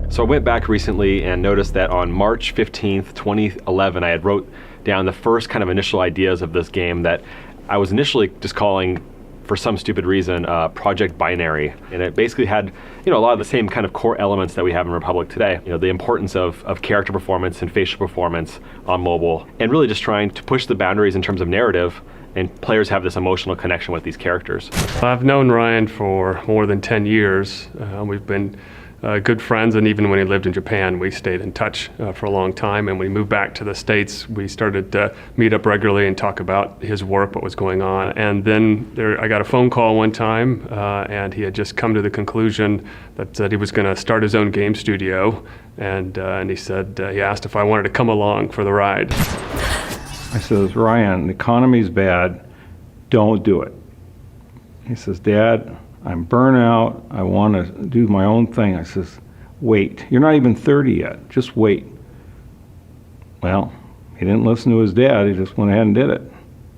So I went back recently and noticed that on March 15th, 2011, I had wrote down the first kind of initial ideas of this game that I was initially just calling, for some stupid reason, Project Binary. And it basically had, a lot of the same kind of core elements that we have in Republic today. The importance of character performance and facial performance on mobile, and really just trying to push the boundaries in terms of narrative, and players have this emotional connection with these characters. I've known Ryan for more than 10 years. We've been good friends, and even when he lived in Japan, we stayed in touch for a long time. And when we moved back to the States, we started to meet up regularly and talk about his work, what was going on. And then I got a phone call one time, and he had just come to the conclusion that he was going to start his own game studio. And he said, he asked if I wanted to come along for the ride. I says, Ryan, the economy's bad, don't do it. He says, Dad, I'm burnt out, I want to do my own thing. I says, wait, you're not even 30 yet, just wait. Well, he didn't listen to his dad, he just went ahead and did it.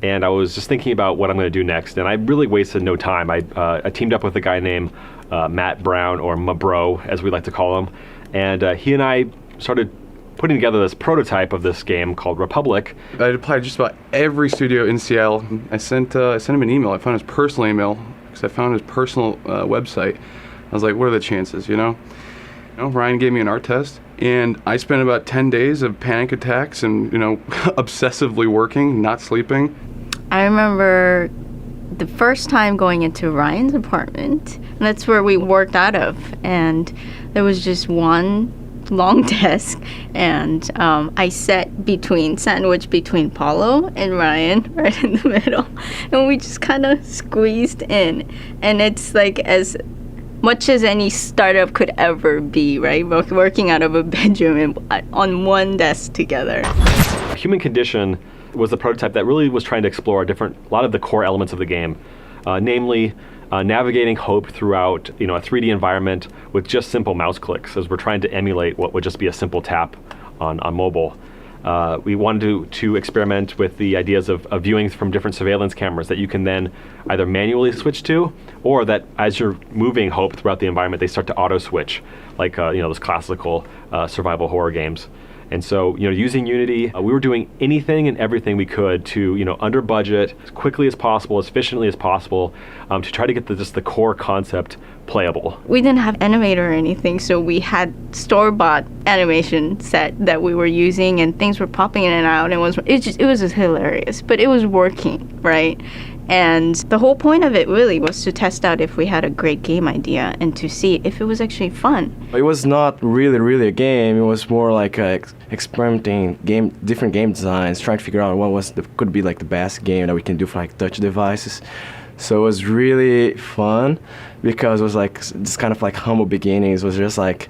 And I was just thinking about what I'm going to do next, and I really wasted no time. I teamed up with a guy named Matt Brown, or Mabro, as we like to call him, and he and I started putting together this prototype of this game called Republic. I applied just about every studio in Seattle. I sent him an email. I found his personal email, because I found his personal website. I was like, what are the chances, Ryan gave me an art test, and I spent about 10 days of panic attacks and, obsessively working, not sleeping. I remember the first time going into Ryan's apartment, and that's where we worked out of, and there was just one long desk, and I sat sandwiched between Paulo and Ryan, right in the middle, and we just kind of squeezed in, and it's like as much as any startup could ever be, right? Working out of a bedroom on one desk together. Human Condition was the prototype that really was trying to explore a lot of the core elements of the game, namely navigating hope throughout a 3D environment with just simple mouse clicks, as we're trying to emulate what would just be a simple tap on mobile. We wanted to experiment with the ideas of viewing from different surveillance cameras that you can then either manually switch to, or that as you're moving hope throughout the environment, they start to auto switch, like those classical survival horror games. And so, using Unity, we were doing anything and everything we could to, under budget, as quickly as possible, as efficiently as possible, to try to get just the core concept playable. We didn't have animator or anything, so we had store-bought animation set that we were using, and things were popping in and out, and it was just hilarious, but it was working, right? And the whole point of it really was to test out if we had a great game idea and to see if it was actually fun. It was not really a game. It was more like experimenting different game designs, trying to figure out what could be like the best game that we can do for like touch devices. So it was really fun because it was like this kind of like humble beginnings. It was just like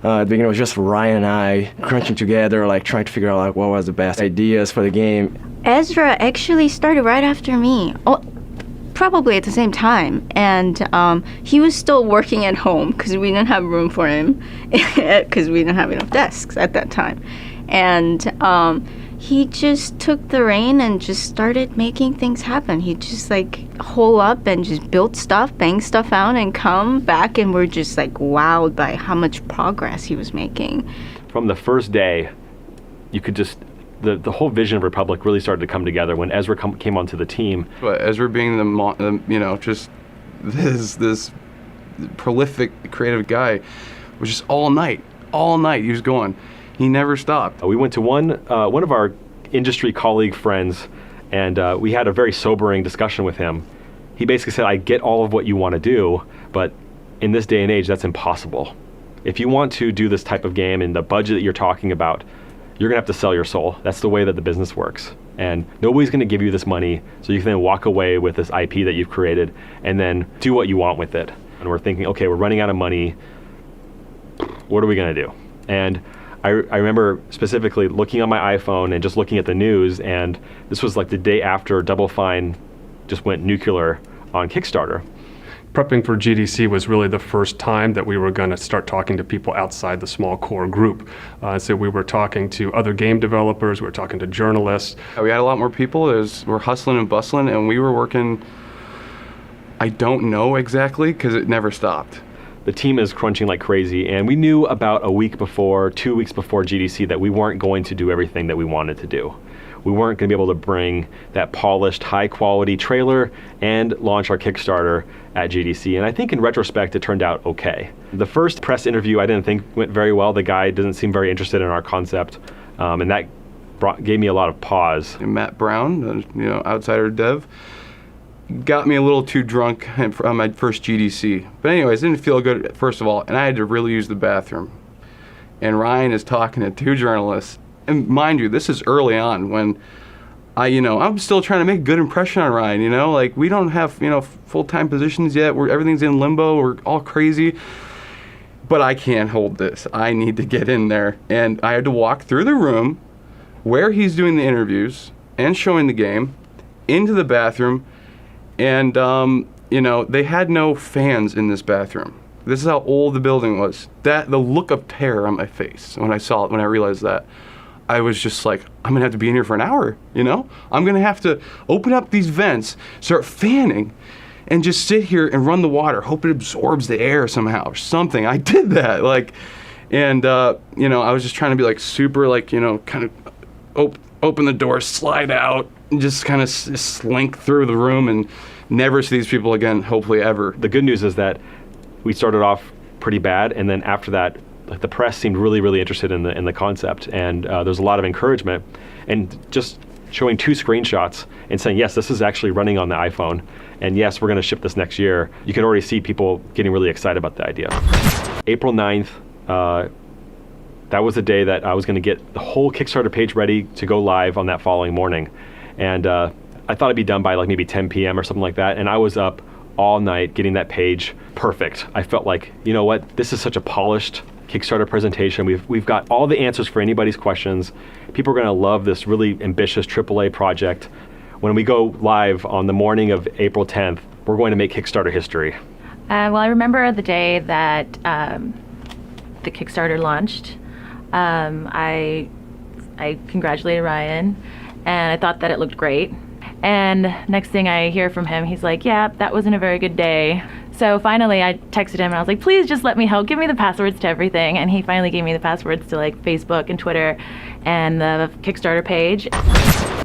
at the beginning it was just Ryan and I crunching together, like trying to figure out like what was the best ideas for the game. Ezra actually started right after me, probably at the same time, and he was still working at home because we didn't have room for him because we didn't have enough desks at that time. And he just took the reign and just started making things happen. He'd just like hole up and just build stuff, bang stuff out, and come back, and we're just like wowed by how much progress he was making. From the first day, you could just the whole vision of Republic really started to come together when Ezra came onto the team. But Ezra being just this prolific creative guy, was just all night he was going. He never stopped. We went to one of our industry colleague friends, and we had a very sobering discussion with him. He basically said, I get all of what you want to do, but in this day and age, that's impossible. If you want to do this type of game in the budget that you're talking about, you're going to have to sell your soul. That's the way that the business works. And nobody's going to give you this money so you can then walk away with this IP that you've created and then do what you want with it. And we're thinking, okay, we're running out of money. What are we going to do? And I remember specifically looking on my iPhone and just looking at the news, and this was like the day after Double Fine just went nuclear on Kickstarter. Prepping for GDC was really the first time that we were going to start talking to people outside the small core group. So we were talking to other game developers, we were talking to journalists. We had a lot more people. We're hustling and bustling, and we were working I don't know exactly because it never stopped. The team is crunching like crazy, and we knew about a week before, 2 weeks before GDC that we weren't going to do everything that we wanted to do. We weren't going to be able to bring that polished, high-quality trailer and launch our Kickstarter at GDC, and I think in retrospect it turned out okay. The first press interview I didn't think went very well. The guy didn't seem very interested in our concept, and that gave me a lot of pause. And Matt Brown, outsider dev, got me a little too drunk on my first GDC. But anyways, didn't feel good, first of all, and I had to really use the bathroom. And Ryan is talking to two journalists. And mind you, this is early on when I'm still trying to make a good impression on Ryan, like we don't have, full-time positions yet. Everything's in limbo. We're all crazy. But I can't hold this. I need to get in there. And I had to walk through the room where he's doing the interviews and showing the game into the bathroom. And, they had no fans in this bathroom. This is how old the building was. The look of terror on my face when I saw it, when I realized that, I was just like, I'm gonna have to be in here for an hour, I'm gonna have to open up these vents, start fanning, and just sit here and run the water, hope it absorbs the air somehow or something. I did that, I was just trying to be super, kind of open the door, slide out, and just kind of slink through the room and never see these people again, hopefully ever. The good news is that we started off pretty bad, and then after that, the press seemed really, really interested in the concept, and there's a lot of encouragement. And just showing 2 screenshots and saying, yes, this is actually running on the iPhone, and yes, we're going to ship this next year, you can already see people getting really excited about the idea. April 9th, that was the day that I was going to get the whole Kickstarter page ready to go live on that following morning. And I thought it'd be done by maybe 10 p.m. or something like that, and I was up all night getting that page perfect. I felt like, this is such a polished Kickstarter presentation. We've got all the answers for anybody's questions. People are going to love this really ambitious AAA project. When we go live on the morning of April 10th, we're going to make Kickstarter history. Well, I remember the day that the Kickstarter launched. I congratulated Ryan, and I thought that it looked great. And next thing I hear from him, he's like, yeah, that wasn't a very good day. So finally I texted him and I was like, please just let me help, give me the passwords to everything. And he finally gave me the passwords to Facebook and Twitter and the Kickstarter page.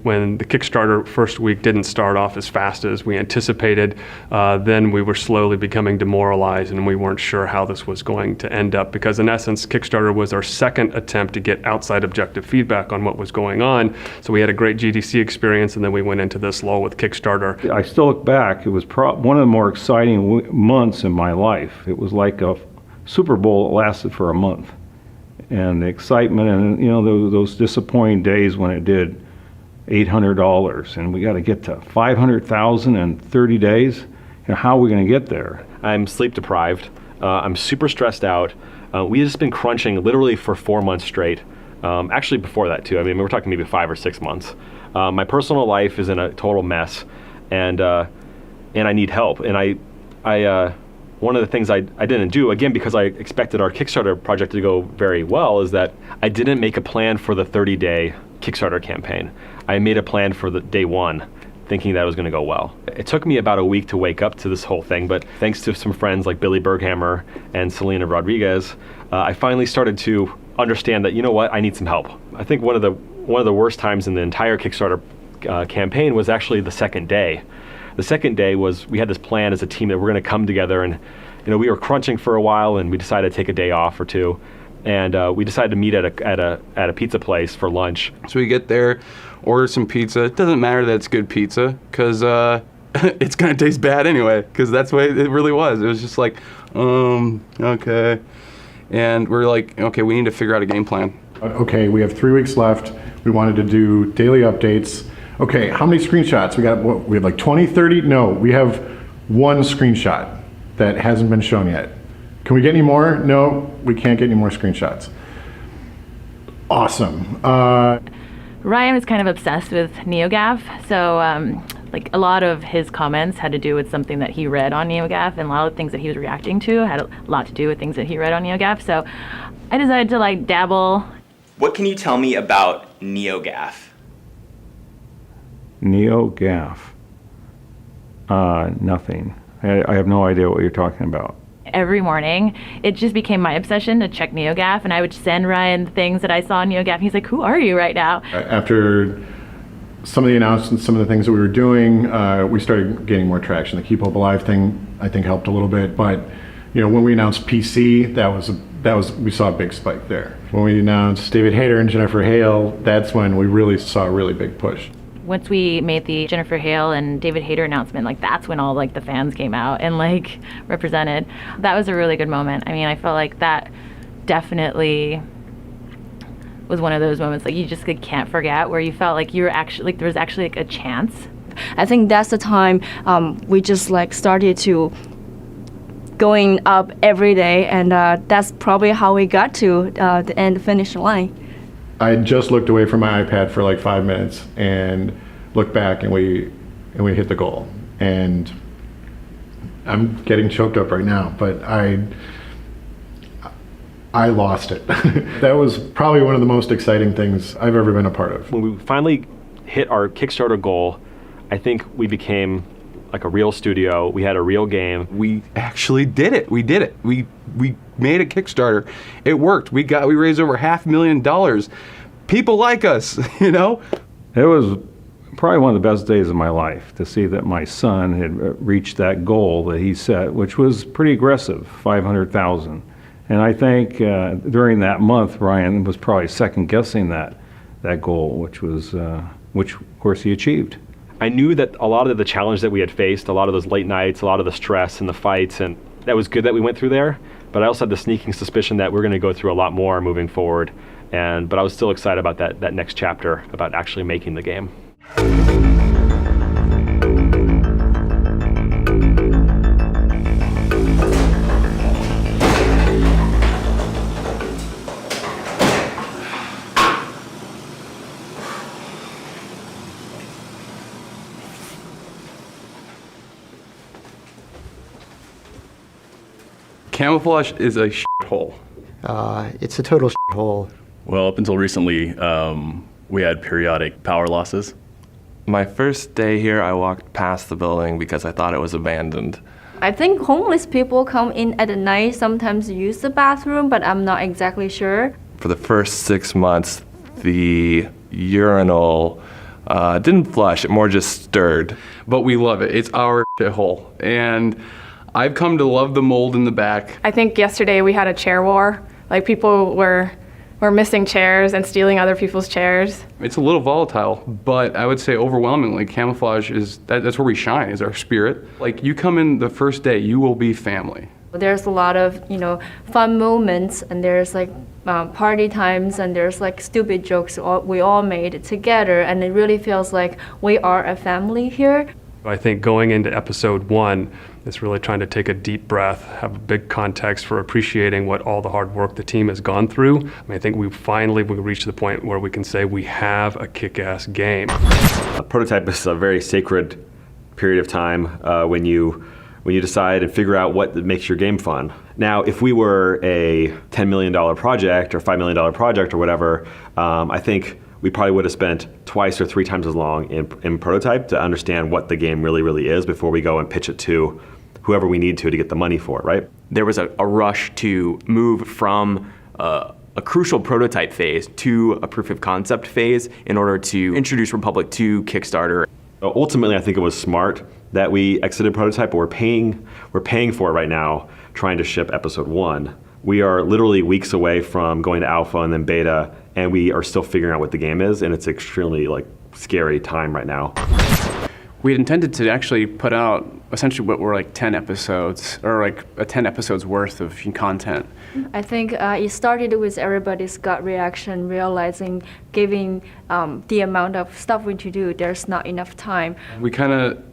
When the Kickstarter first week didn't start off as fast as we anticipated, then we were slowly becoming demoralized and we weren't sure how this was going to end up, because in essence, Kickstarter was our second attempt to get outside objective feedback on what was going on. So we had a great GDC experience, and then we went into this lull with Kickstarter. I still look back, it was one of the more exciting months in my life. It was like a Super Bowl that lasted for a month. And the excitement and, those disappointing days when it did $800 and we got to get to 500,000 in 30 days. How are we going to get there? I'm sleep deprived. I'm super stressed out. We've just been crunching literally for 4 months straight. Actually before that too. We're talking maybe 5 or 6 months. My personal life is in a total mess, and I need help. And I one of the things I didn't do, again, because I expected our Kickstarter project to go very well, is that I didn't make a plan for the 30-day Kickstarter campaign. I made a plan for the day one, thinking that it was going to go well. It took me about a week to wake up to this whole thing, but thanks to some friends like Billy Berghammer and Selena Rodriguez, I finally started to understand that, I need some help. I think one of the worst times in the entire Kickstarter campaign was actually the second day. The second day was, we had this plan as a team that we're going to come together, and we were crunching for a while, and we decided to take a day off or two, and we decided to meet at a pizza place for lunch. So we get there, order some pizza. It doesn't matter that it's good pizza, because it's going to taste bad anyway, because that's the way it really was. It was just like, okay. And we're like, okay, we need to figure out a game plan. Okay, we have 3 weeks left. We wanted to do daily updates. Okay, how many screenshots? We have like 20, 30? No, we have 1 screenshot that hasn't been shown yet. Can we get any more? No, we can't get any more screenshots. Awesome. Ryan was kind of obsessed with NeoGAF, so a lot of his comments had to do with something that he read on NeoGAF, and a lot of things that he was reacting to had a lot to do with things that he read on NeoGAF. So I decided to dabble. What can you tell me about NeoGAF? NeoGAF. Nothing. I have no idea what you're talking about. Every morning, it just became my obsession to check NeoGAF, and I would send Ryan things that I saw in NeoGAF. He's like, "Who are you right now?" After some of the announcements, some of the things that we were doing, we started gaining more traction. The Keep Hope Alive thing, I think, helped a little bit. But when we announced PC, we saw a big spike there. When we announced David Hayter and Jennifer Hale, that's when we really saw a really big push. Once we made the Jennifer Hale and David Hayter announcement, that's when all the fans came out and represented. That was a really good moment. I mean, I felt like that definitely was one of those moments you just can't forget, where you felt like you were actually there was actually a chance. I think that's the time we just started to going up every day, and that's probably how we got to the end finish line. I had just looked away from my iPad for 5 minutes and looked back, and we hit the goal. And I'm getting choked up right now, but I lost it. That was probably one of the most exciting things I've ever been a part of. When we finally hit our Kickstarter goal, I think we became a real studio. We had a real game. We actually did it. We did it. We made a Kickstarter. It worked. We raised over $500,000. People like us, It was probably one of the best days of my life to see that my son had reached that goal that he set, which was pretty aggressive, 500,000. And I think during that month, Ryan was probably second guessing that goal, which of course he achieved. I knew that a lot of the challenge that we had faced, a lot of those late nights, a lot of the stress and the fights, and that was good that we went through there. But I also had the sneaking suspicion that we're going to go through a lot more moving forward. But I was still excited about that next chapter, about actually making the game. Camouflage is a shithole. It's a total shithole. Well, up until recently, we had periodic power losses. My first day here, I walked past the building because I thought it was abandoned. I think homeless people come in at night, sometimes use the bathroom, but I'm not exactly sure. For the first 6 months, the urinal didn't flush, it more just stirred. But we love it. It's our shithole. And I've come to love the mold in the back. I think yesterday we had a chair war. People were missing chairs and stealing other people's chairs. It's a little volatile, but I would say overwhelmingly camouflage that's where we shine, is our spirit. You come in the first day, you will be family. There's a lot of, fun moments, and there's party times, and there's stupid jokes we all made together, and it really feels like we are a family here. I think going into episode 1 is really trying to take a deep breath, have a big context for appreciating what all the hard work the team has gone through. I think we reached the point where we can say we have a kick-ass game. A prototype is a very sacred period of time when you decide and figure out what makes your game fun. Now, if we were a $10 million project or $5 million project or whatever, I think we probably would have spent twice or 3 times as long in prototype to understand what the game really, really is before we go and pitch it to whoever we need to get the money for it, right? There was a rush to move from a crucial prototype phase to a proof of concept phase in order to introduce Republic to Kickstarter. Ultimately, I think it was smart that we exited prototype, but we're paying for it right now, trying to ship episode 1. We are literally weeks away from going to alpha and then beta, and we are still figuring out what the game is, and it's extremely scary time right now. We had intended to actually put out essentially what were 10 episodes, or a 10 episodes worth of content. I think it started with everybody's gut reaction, realizing given the amount of stuff we need to do, there's not enough time. We kind of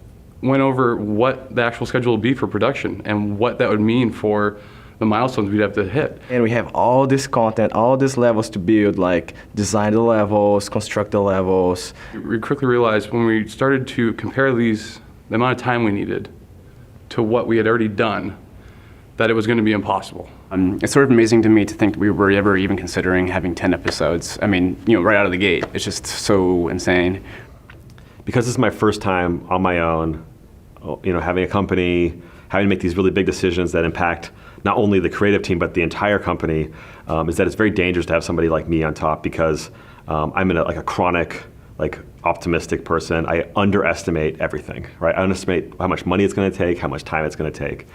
went over what the actual schedule would be for production and what that would mean for the milestones we'd have to hit. And we have all this content, all these levels to build, design the levels, construct the levels. We quickly realized when we started to compare the amount of time we needed to what we had already done, that it was going to be impossible. It's sort of amazing to me to think that we were ever even considering having 10 episodes. I mean, right out of the gate, it's just so insane. Because this is my first time on my own having a company, having to make these really big decisions that impact not only the creative team but the entire company, is that it's very dangerous to have somebody like me on top, because I'm in a chronic, optimistic person. I underestimate everything, right? I underestimate how much money it's going to take, how much time it's going to take.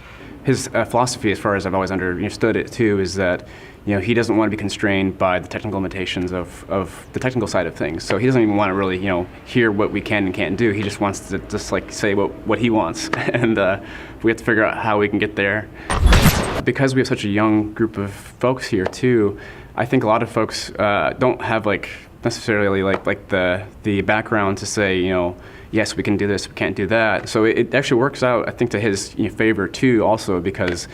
His philosophy, as far as I've always understood it too, is that he doesn't want to be constrained by the technical limitations of the technical side of things. So he doesn't even want to really hear what we can and can't do. He just wants to say what he wants, and we have to figure out how we can get there. Because we have such a young group of folks here too, I think a lot of folks don't have necessarily the background to say yes, we can do this, we can't do that. So it actually works out, I think, to his favor too, also because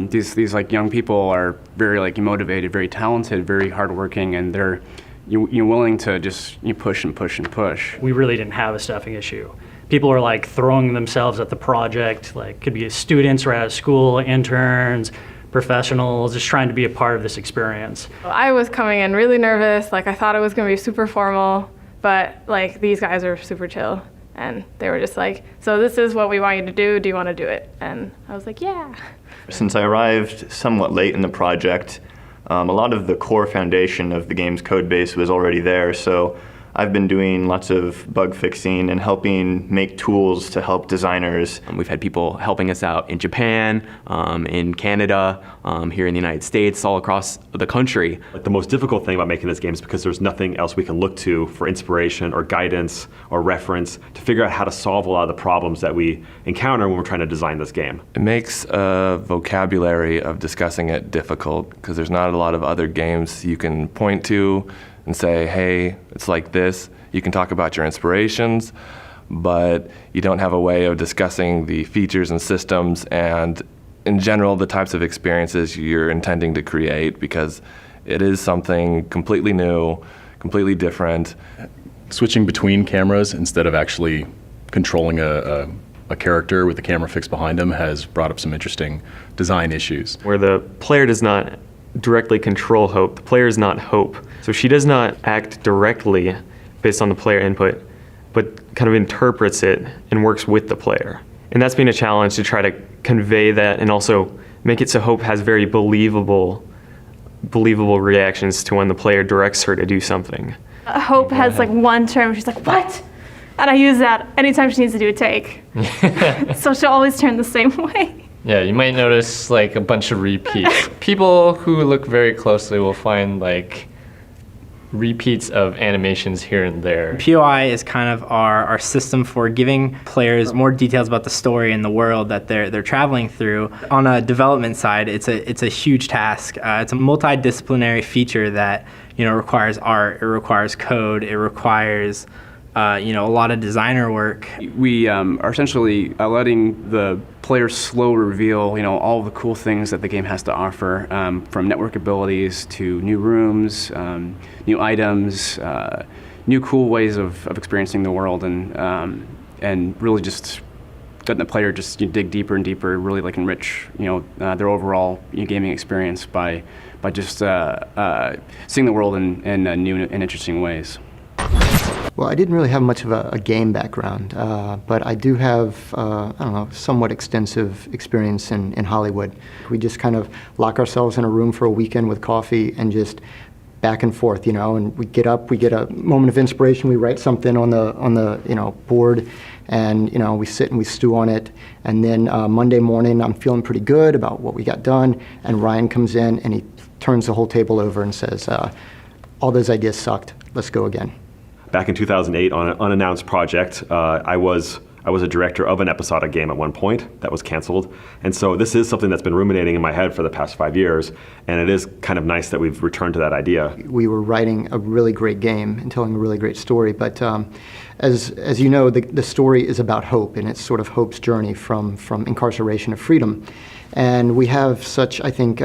these young people are very motivated, very talented, very hardworking, and they're willing to just push and push and push. We really didn't have a staffing issue. People are throwing themselves at the project, could be students right out of school, interns, professionals, just trying to be a part of this experience. I was coming in really nervous, I thought it was going to be super formal, but these guys are super chill, and they were just so this is what we want you to do you want to do it? And I was yeah. Since I arrived somewhat late in the project, a lot of the core foundation of the game's code base was already there, so I've been doing lots of bug fixing and helping make tools to help designers. We've had people helping us out in Japan, in Canada, here in the United States, all across the country. The most difficult thing about making this game is because there's nothing else we can look to for inspiration or guidance or reference to figure out how to solve a lot of the problems that we encounter when we're trying to design this game. It makes a vocabulary of discussing it difficult because there's not a lot of other games you can point to and say, hey, it's like this. You can talk about your inspirations, but you don't have a way of discussing the features and systems and, in general, the types of experiences you're intending to create, because it is something completely new, completely different. Switching between cameras instead of actually controlling a character with the camera fixed behind him has brought up some interesting design issues. Where the player does not directly control Hope. The player is not Hope. So she does not act directly based on the player input, but kind of interprets it and works with the player. And that's been a challenge to try to convey that and also make it so Hope has very believable reactions to when the player directs her to do something. Hope has one term, she's what? And I use that anytime she needs to do a take. So she'll always turn the same way. Yeah, you might notice a bunch of repeats. People who look very closely will find repeats of animations here and there. POI is kind of our system for giving players more details about the story and the world that they're traveling through. On a development side, it's a huge task. It's a multidisciplinary feature that requires art, it requires code, it requires a lot of designer work. We are essentially letting the players slow reveal, all the cool things that the game has to offer, from network abilities to new rooms, new items, new cool ways of experiencing the world, and really just letting the player just dig deeper and deeper, really enrich their overall gaming experience by just seeing the world in new and interesting ways. Well, I didn't really have much of a game background, but I do have, somewhat extensive experience in Hollywood. We just kind of lock ourselves in a room for a weekend with coffee and just back and forth, and we get up, we get a moment of inspiration, we write something on the board, and we sit and we stew on it, and then Monday morning I'm feeling pretty good about what we got done, and Ryan comes in and he turns the whole table over and says, all those ideas sucked, let's go again. Back in 2008, on an unannounced project, I was a director of an episodic game at one point that was canceled. And so this is something that's been ruminating in my head for the past 5 years. And it is kind of nice that we've returned to that idea. We were writing a really great game and telling a really great story. But as you know, the story is about Hope, and it's sort of Hope's journey from incarceration to freedom. And we have such, I think,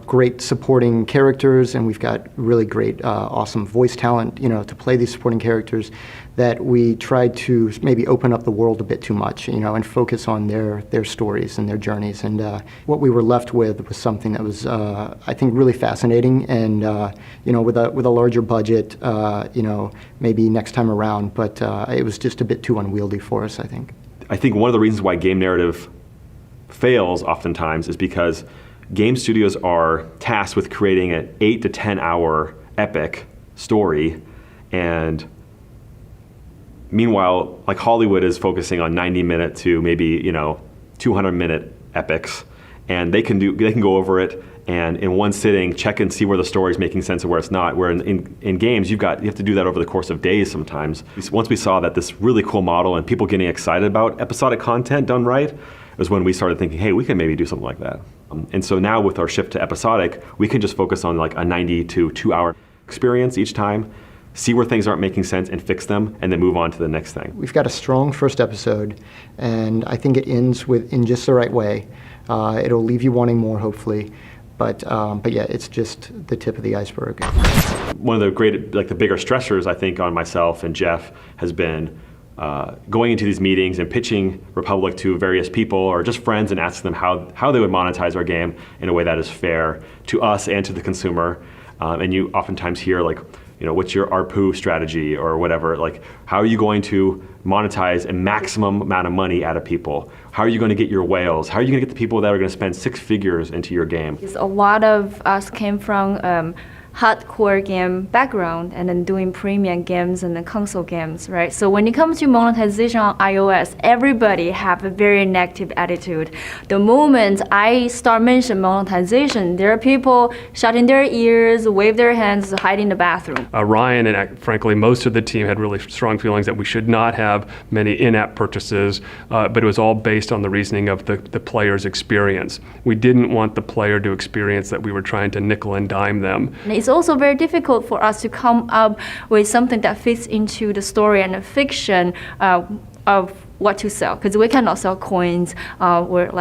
great supporting characters, and we've got really great, awesome voice talent, to play these supporting characters, that we tried to maybe open up the world a bit too much, and focus on their stories and their journeys. And what we were left with was something that was, I think, really fascinating, and with a larger budget, maybe next time around. But it was just a bit too unwieldy for us, I think. I think one of the reasons why game narrative fails oftentimes is because game studios are tasked with creating an 8 to 10 hour epic story, and meanwhile, like Hollywood is focusing on 90-minute to maybe 200-minute epics, and they can go over it and in one sitting check and see where the story's making sense and where it's not. Where in games you have to do that over the course of days sometimes. Once we saw that this really cool model and people getting excited about episodic content done right, was when we started thinking, hey, we can maybe do something like that. And so now with our shift to episodic, we can just focus on like a 90 to 2 hour experience each time, see where things aren't making sense and fix them, and then move on to the next thing. We've got a strong first episode, and I think it ends in just the right way. It'll leave you wanting more, hopefully. But yeah, it's just the tip of the iceberg. One of the bigger stressors, I think, on myself and Jeff has been going into these meetings and pitching Republic to various people or just friends and asking them how they would monetize our game in a way that is fair to us and to the consumer. And you oftentimes hear what's your ARPU strategy or whatever? Like, how are you going to monetize a maximum amount of money out of people? How are you going to get your whales? How are you going to get the people that are going to spend 6 figures into your game? A lot of us came from hardcore game background and then doing premium games and then console games, right? So when it comes to monetization on iOS, everybody have a very negative attitude. The moment I start mentioning monetization, there are people shutting their ears, wave their hands, hide in the bathroom. Ryan and frankly most of the team had really strong feelings that we should not have many in-app purchases, but it was all based on the reasoning of the player's experience. We didn't want the player to experience that we were trying to nickel and dime them. It's also very difficult for us to come up with something that fits into the story and the fiction of what to sell, because we cannot sell coins or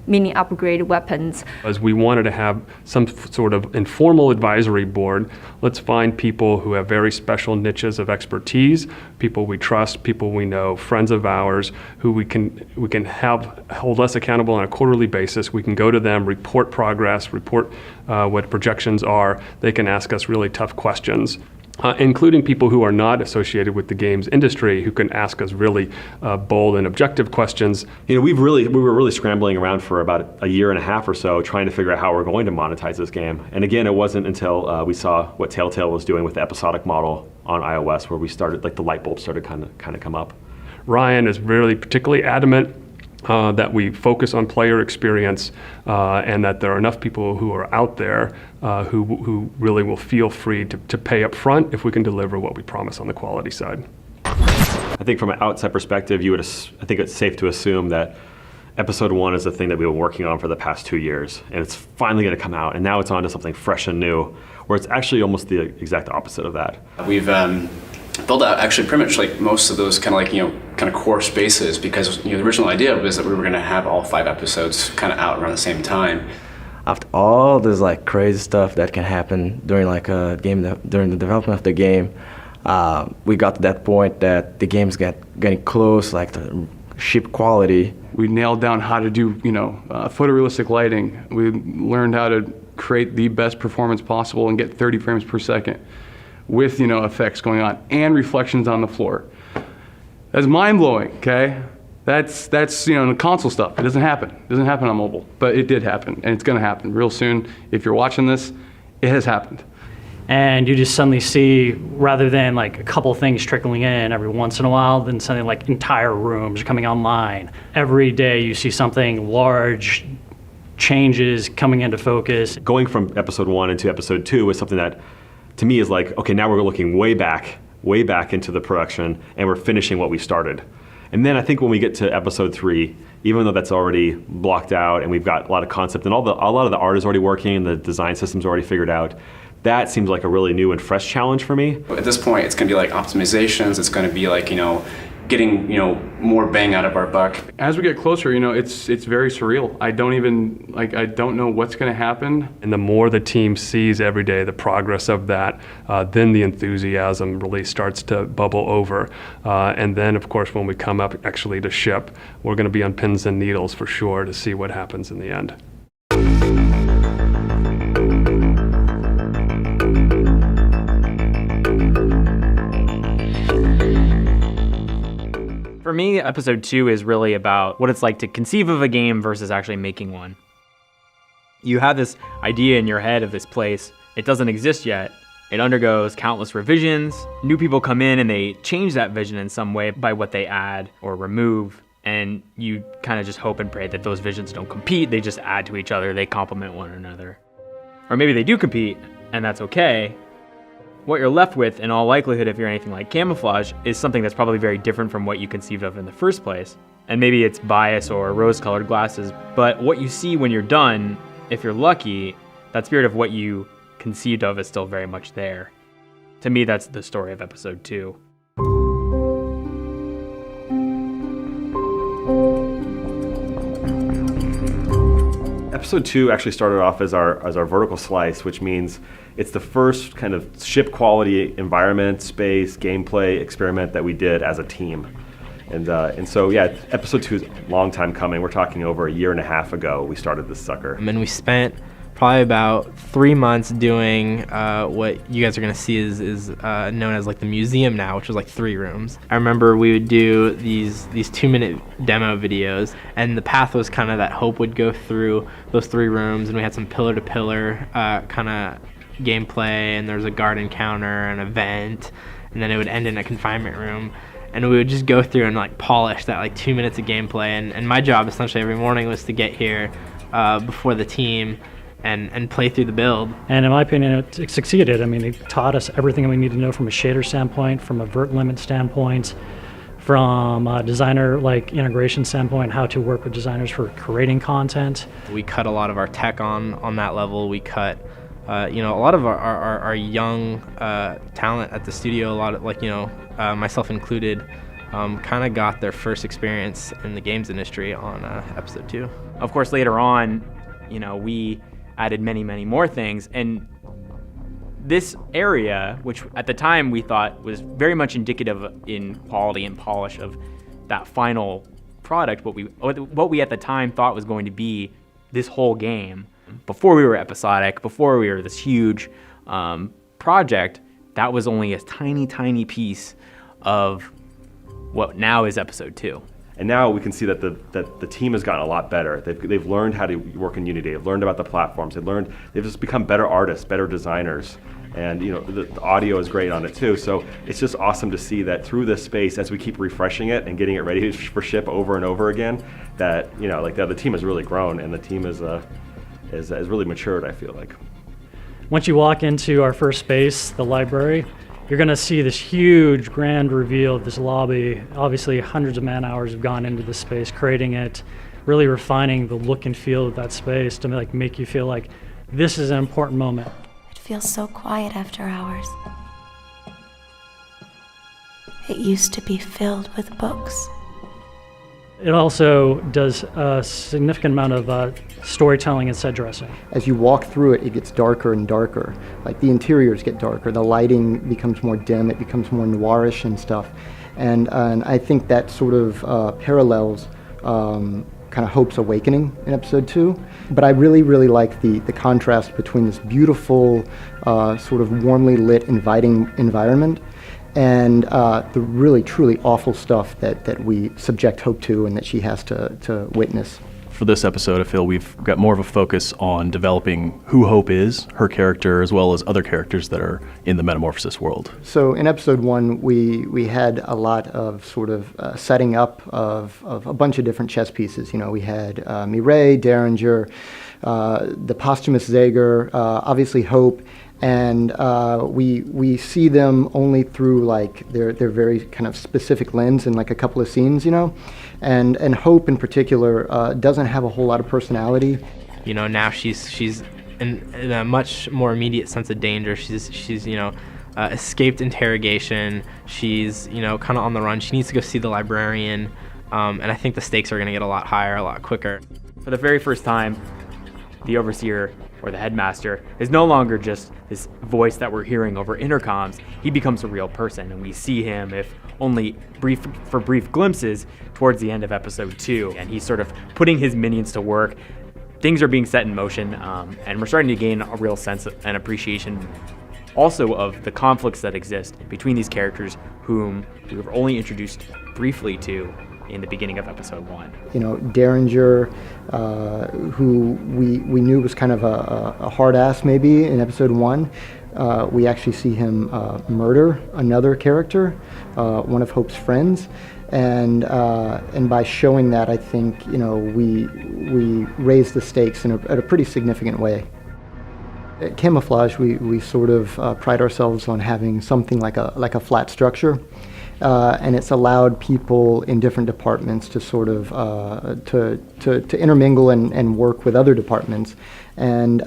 mini upgrade weapons. As we wanted to have some sort of informal advisory board, let's find people who have very special niches of expertise, people we trust, people we know, friends of ours, who we can have hold us accountable on a quarterly basis. We can go to them, report progress, report what projections are. They can ask us really tough questions. Including people who are not associated with the games industry, who can ask us really bold and objective questions. We were really scrambling around for about a year and a half or so, trying to figure out how we're going to monetize this game. And again, it wasn't until we saw what Telltale was doing with the episodic model on iOS, where we started, the light bulb started kind of come up. Ryan is really particularly adamant that we focus on player experience and that there are enough people who are out there who really will feel free to pay up front if we can deliver what we promise on the quality side. I think from an outside perspective, I think it's safe to assume that episode 1 is the thing that we've been working on for the past 2 years, and it's finally going to come out, and now it's on to something fresh and new, where it's actually almost the exact opposite of that. We've built out actually pretty much most of those kind of core spaces, because the original idea was that we were going to have all 5 episodes kind of out around the same time. After all this crazy stuff that can happen during during the development of the game, we got to that point that the game's getting close, the ship quality. We nailed down how to do photorealistic lighting. We learned how to create the best performance possible and get 30 frames per second with effects going on and reflections on the floor. That's mind-blowing, okay? That's the console stuff. It doesn't happen. It doesn't happen on mobile, but it did happen, and it's going to happen real soon. If you're watching this, it has happened. And you just suddenly see, rather than a couple things trickling in every once in a while, then suddenly entire rooms are coming online. Every day you see something large, changes coming into focus. Going from episode 1 into episode 2 is something that, to me, is okay, now we're looking way back into the production, and we're finishing what we started. And then I think when we get to episode 3, even though that's already blocked out and we've got a lot of concept and a lot of the art is already working and the design system's already figured out, that seems like a really new and fresh challenge for me. At this point, it's going to be optimizations. It's going to be getting more bang out of our buck. As we get closer, it's very surreal. I don't know what's going to happen. And the more the team sees every day the progress of that, then the enthusiasm really starts to bubble over. And then, of course, when we come up actually to ship, we're going to be on pins and needles for sure to see what happens in the end. For For me, episode 2 is really about what it's like to conceive of a game versus actually making one. You have this idea in your head of this place. It doesn't exist yet. It undergoes countless revisions. New people come in and they change that vision in some way by what they add or remove. And you kind of just hope and pray that those visions don't compete. They just add to each other. They complement one another. Or maybe they do compete, and that's okay. What you're left with, in all likelihood, if you're anything like Camouflage, is something that's probably very different from what you conceived of in the first place. And maybe it's bias or rose-colored glasses, but what you see when you're done, if you're lucky, that spirit of what you conceived of is still very much there. To me, that's the story of episode 2. Episode 2 actually started off as our vertical slice, which means it's the first kind of ship quality environment, space, gameplay experiment that we did as a team. And so, yeah, episode 2 is a long time coming. We're talking over a year and a half ago we started this sucker. And we spent probably about 3 months doing what you guys are going to see is known as like the museum now, which was like 3 rooms. I remember we would do these 2-minute demo videos, and the path was kind of that Hope would go through those 3 rooms, and we had some pillar-to-pillar kind of gameplay, and there was a garden counter, an event, and then it would end in a confinement room. And we would just go through and like polish that like 2 minutes of gameplay. And my job essentially every morning was to get here before the team and play through the build. And in my opinion, it succeeded. I mean, it taught us everything we need to know from a shader standpoint, from a vert limit standpoint, from a designer like integration standpoint, how to work with designers for creating content. We cut a lot of our tech on that level. We cut a lot of our young talent at the studio, a lot of myself included, kind of got their first experience in the games industry on episode 2. Of course, later on, we added many, many more things. And this area, which at the time we thought was very much indicative in quality and polish of that final product, what we at the time thought was going to be this whole game, before we were episodic, before we were this huge project, that was only a tiny, tiny piece of what now is episode 2. And now we can see that the team has gotten a lot better. They've learned how to work in Unity. They've learned about the platforms. They've just become better artists, better designers. And the audio is great on it too. So it's just awesome to see that through this space, as we keep refreshing it and getting it ready for ship over and over again, that the team has really grown and the team is really matured, I feel like. Once you walk into our first space, the library, you're going to see this huge grand reveal of this lobby. Obviously, hundreds of man hours have gone into this space, creating it, really refining the look and feel of that space to make you feel like this is an important moment. It feels so quiet after hours. It used to be filled with books. It also does a significant amount of storytelling and set dressing. As you walk through it, it gets darker and darker. Like the interiors get darker, the lighting becomes more dim, it becomes more noirish and stuff. And I think that sort of parallels kind of Hope's awakening in episode 2. But I really, really like the contrast between this beautiful, sort of warmly lit, inviting environment and the really, truly awful stuff that we subject Hope to and that she has to witness. For this episode, I feel we've got more of a focus on developing who Hope is, her character, as well as other characters that are in the Metamorphosis world. So in episode 1, we had a lot of sort of setting up of a bunch of different chess pieces. We had Mireille, Derringer, the posthumous Zager, obviously Hope, and we see them only through like their very kind of specific lens in like a couple of scenes, and Hope in particular doesn't have a whole lot of personality. Now she's in a much more immediate sense of danger. She's escaped interrogation. She's kind of on the run. She needs to go see the librarian, and I think the stakes are going to get a lot higher, a lot quicker. For the very first time, the overseer or the headmaster is no longer just this voice that we're hearing over intercoms. He becomes a real person, and we see him, if only for brief glimpses, towards the end of episode 2. And he's sort of putting his minions to work. Things are being set in motion, and we're starting to gain a real sense and appreciation Also of the conflicts that exist between these characters whom we were only introduced briefly to in the beginning of episode 1. You know, Derringer, who we knew was kind of a hard ass maybe in episode 1. We actually see him murder another character, one of Hope's friends, and by showing that, I think, you know, we raised the stakes in at a pretty significant way. At Camouflage, we sort of pride ourselves on having something like a flat structure. And it's allowed people in different departments to sort of to intermingle and work with other departments. And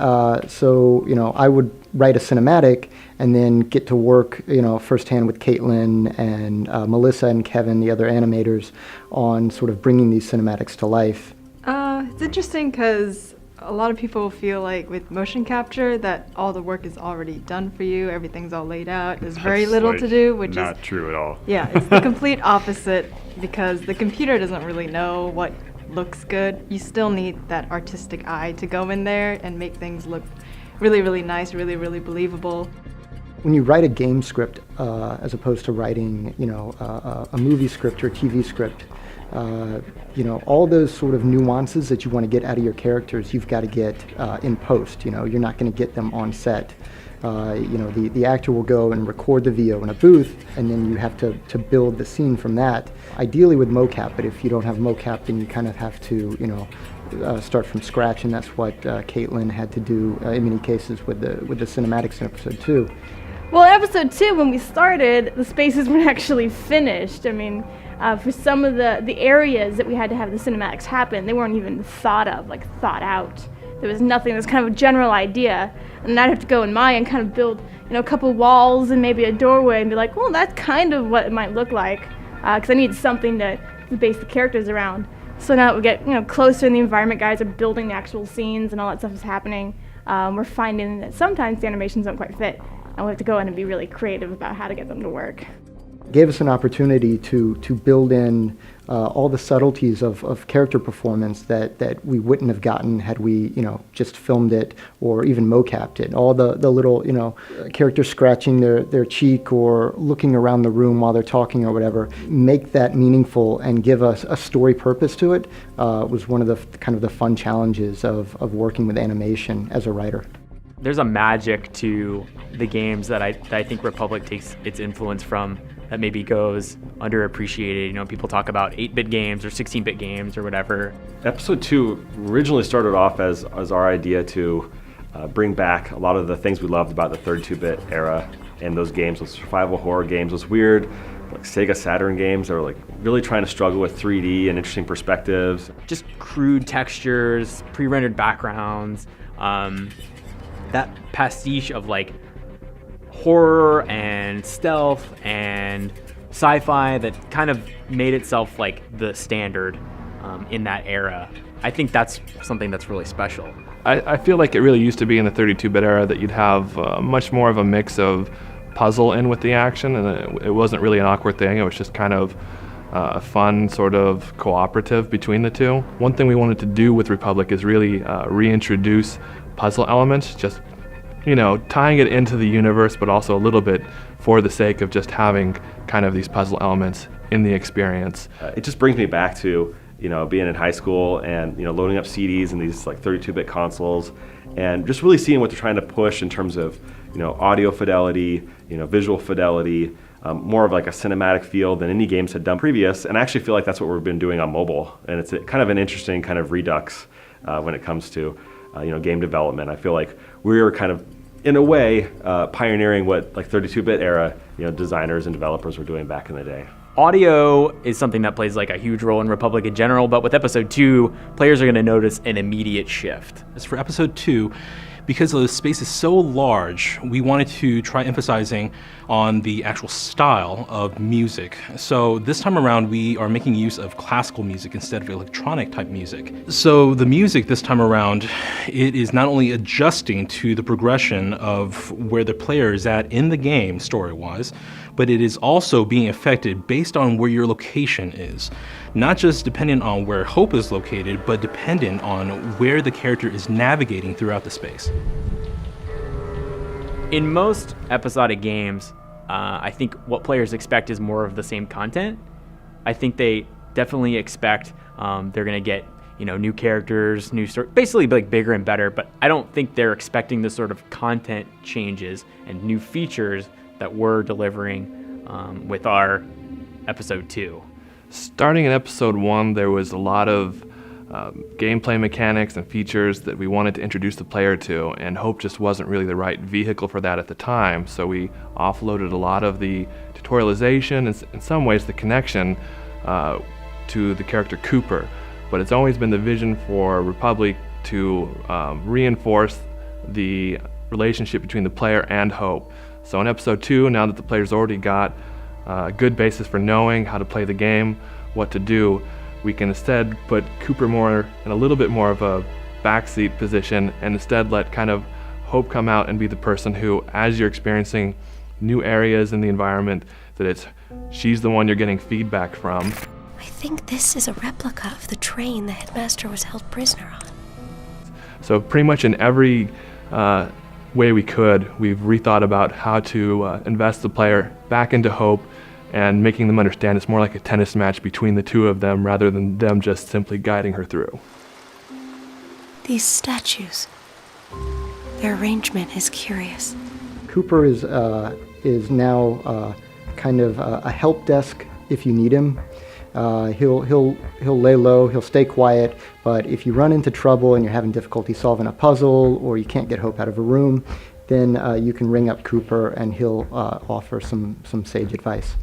so, you know, I would write a cinematic and then get to work, you know, firsthand with Caitlin and Melissa and Kevin, the other animators, on sort of bringing these cinematics to life. It's interesting because a lot of people feel like with motion capture that all the work is already done for you, everything's all laid out, there's very little to do, which is not true at all. Yeah, it's the complete opposite, because the computer doesn't really know what looks good. You still need that artistic eye to go in there and make things look really, really nice, really, really believable. When you write a game script, as opposed to writing, you know, a movie script or a TV script, you know, all those sort of nuances that you want to get out of your characters, you've got to get in post. You know, you're not going to get them on set. You know, the actor will go and record the VO in a booth, and then you have to build the scene from that. Ideally with mocap, but if you don't have mocap, then you kind of have to, you know, start from scratch, and that's what Caitlin had to do in many cases with the cinematics in episode 2. Well, episode 2, when we started, the spaces weren't actually finished. I mean, for some of the areas that we had to have the cinematics happen, they weren't even thought of, like thought out. There was nothing, there was kind of a general idea. And I'd have to go in Maya and kind of build, you know, a couple walls and maybe a doorway and be like, well, that's kind of what it might look like. Because I need something to base the characters around. So now that we get, you know, closer and the environment guys are building the actual scenes and all that stuff is happening, we're finding that sometimes the animations don't quite fit. And we have to go in and be really creative about how to get them to work. Gave us an opportunity to build in all the subtleties of character performance that we wouldn't have gotten had we, you know, just filmed it or even mocapped it. All the little, you know, characters scratching their cheek or looking around the room while they're talking or whatever, make that meaningful and give us a story purpose to it was one of the kind of the fun challenges of working with animation as a writer. There's a magic to the games that I think Republic takes its influence from that maybe goes underappreciated. You know, people talk about 8-bit games or 16-bit games or whatever. Episode 2 originally started off as our idea to bring back a lot of the things we loved about the 32-bit era and those games, those survival horror games, those weird like Sega Saturn games that were like really trying to struggle with 3D and interesting perspectives. Just crude textures, pre-rendered backgrounds, that pastiche of like horror and stealth and sci-fi that kind of made itself like the standard in that era. I think that's something that's really special. I feel like it really used to be in the 32-bit era that you'd have much more of a mix of puzzle in with the action, and it wasn't really an awkward thing. It was just kind of a fun sort of cooperative between the two. One thing we wanted to do with Republic is really reintroduce puzzle elements, just, you know, tying it into the universe, but also a little bit for the sake of just having kind of these puzzle elements in the experience. It just brings me back to, you know, being in high school and, you know, loading up CDs and these like 32-bit consoles and just really seeing what they're trying to push in terms of, you know, audio fidelity, you know, visual fidelity, more of like a cinematic feel than any games had done previous. And I actually feel like that's what we've been doing on mobile. And it's kind of an interesting kind of redux when it comes to, you know, game development. I feel like we're kind of, in a way, pioneering what like 32-bit era, you know, designers and developers were doing back in the day. Audio is something that plays like a huge role in Republic in general, but with episode 2, players are going to notice an immediate shift. As for episode 2, because the space is so large, we wanted to try emphasizing on the actual style of music. So this time around, we are making use of classical music instead of electronic type music. So the music this time around, it is not only adjusting to the progression of where the player is at in the game, story-wise, but it is also being affected based on where your location is. Not just dependent on where Hope is located, but dependent on where the character is navigating throughout the space. In most episodic games, I think what players expect is more of the same content. I think they definitely expect they're going to get new characters, new story, basically like bigger and better, but I don't think they're expecting the sort of content changes and new features that we're delivering with our episode 2. Starting in episode 1, there was a lot of gameplay mechanics and features that we wanted to introduce the player to, and Hope just wasn't really the right vehicle for that at the time, so we offloaded a lot of the tutorialization and in some ways the connection to the character Cooper. But it's always been the vision for Republic to reinforce the relationship between the player and Hope. So in episode 2, now that the player's already got a good basis for knowing how to play the game, what to do, we can instead put Cooper more in a little bit more of a backseat position and instead let kind of Hope come out and be the person who, as you're experiencing new areas in the environment, that she's the one you're getting feedback from. I think this is a replica of the train the headmaster was held prisoner on. So pretty much in every way we could, we've rethought about how to invest the player back into Hope and making them understand it's more like a tennis match between the two of them rather than them just simply guiding her through. These statues, their arrangement is curious. Cooper is now kind of a help desk if you need him. He'll lay low, he'll stay quiet, but if you run into trouble and you're having difficulty solving a puzzle or you can't get Hope out of a room, then you can ring up Cooper and he'll offer some sage advice.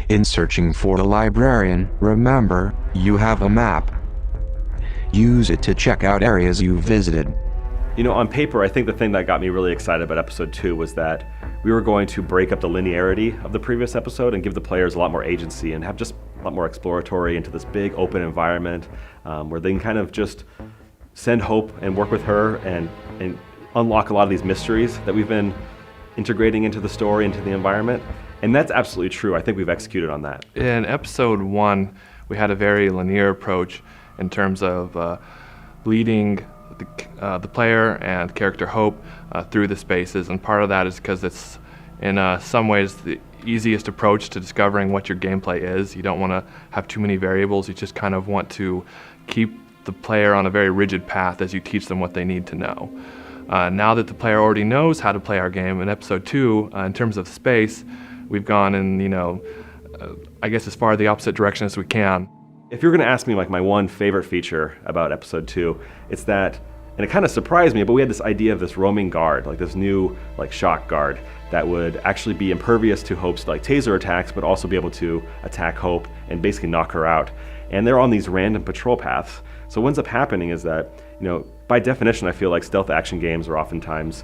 In searching for the librarian, remember, you have a map. Use it to check out areas you've visited. On paper, I think the thing that got me really excited about episode 2 was that we were going to break up the linearity of the previous episode and give the players a lot more agency and have just a lot more exploratory into this big open environment where they can kind of just send Hope and work with her and unlock a lot of these mysteries that we've been integrating into the story, into the environment. And that's absolutely true. I think we've executed on that. In episode 1, we had a very linear approach in terms of leading the player and character Hope through the spaces, and part of that is because it's in some ways the easiest approach to discovering what your gameplay is. You don't want to have too many variables. You just kind of want to keep the player on a very rigid path as you teach them what they need to know. Now that the player already knows how to play our game, in episode 2, in terms of space, we've gone in, I guess as far the opposite direction as we can. If you're going to ask me like my one favorite feature about episode 2, it's that, and it kind of surprised me, but we had this idea of this roaming guard, like this new shock guard that would actually be impervious to Hope's taser attacks, but also be able to attack Hope and basically knock her out. And they're on these random patrol paths. So what ends up happening is that, by definition, I feel like stealth action games are oftentimes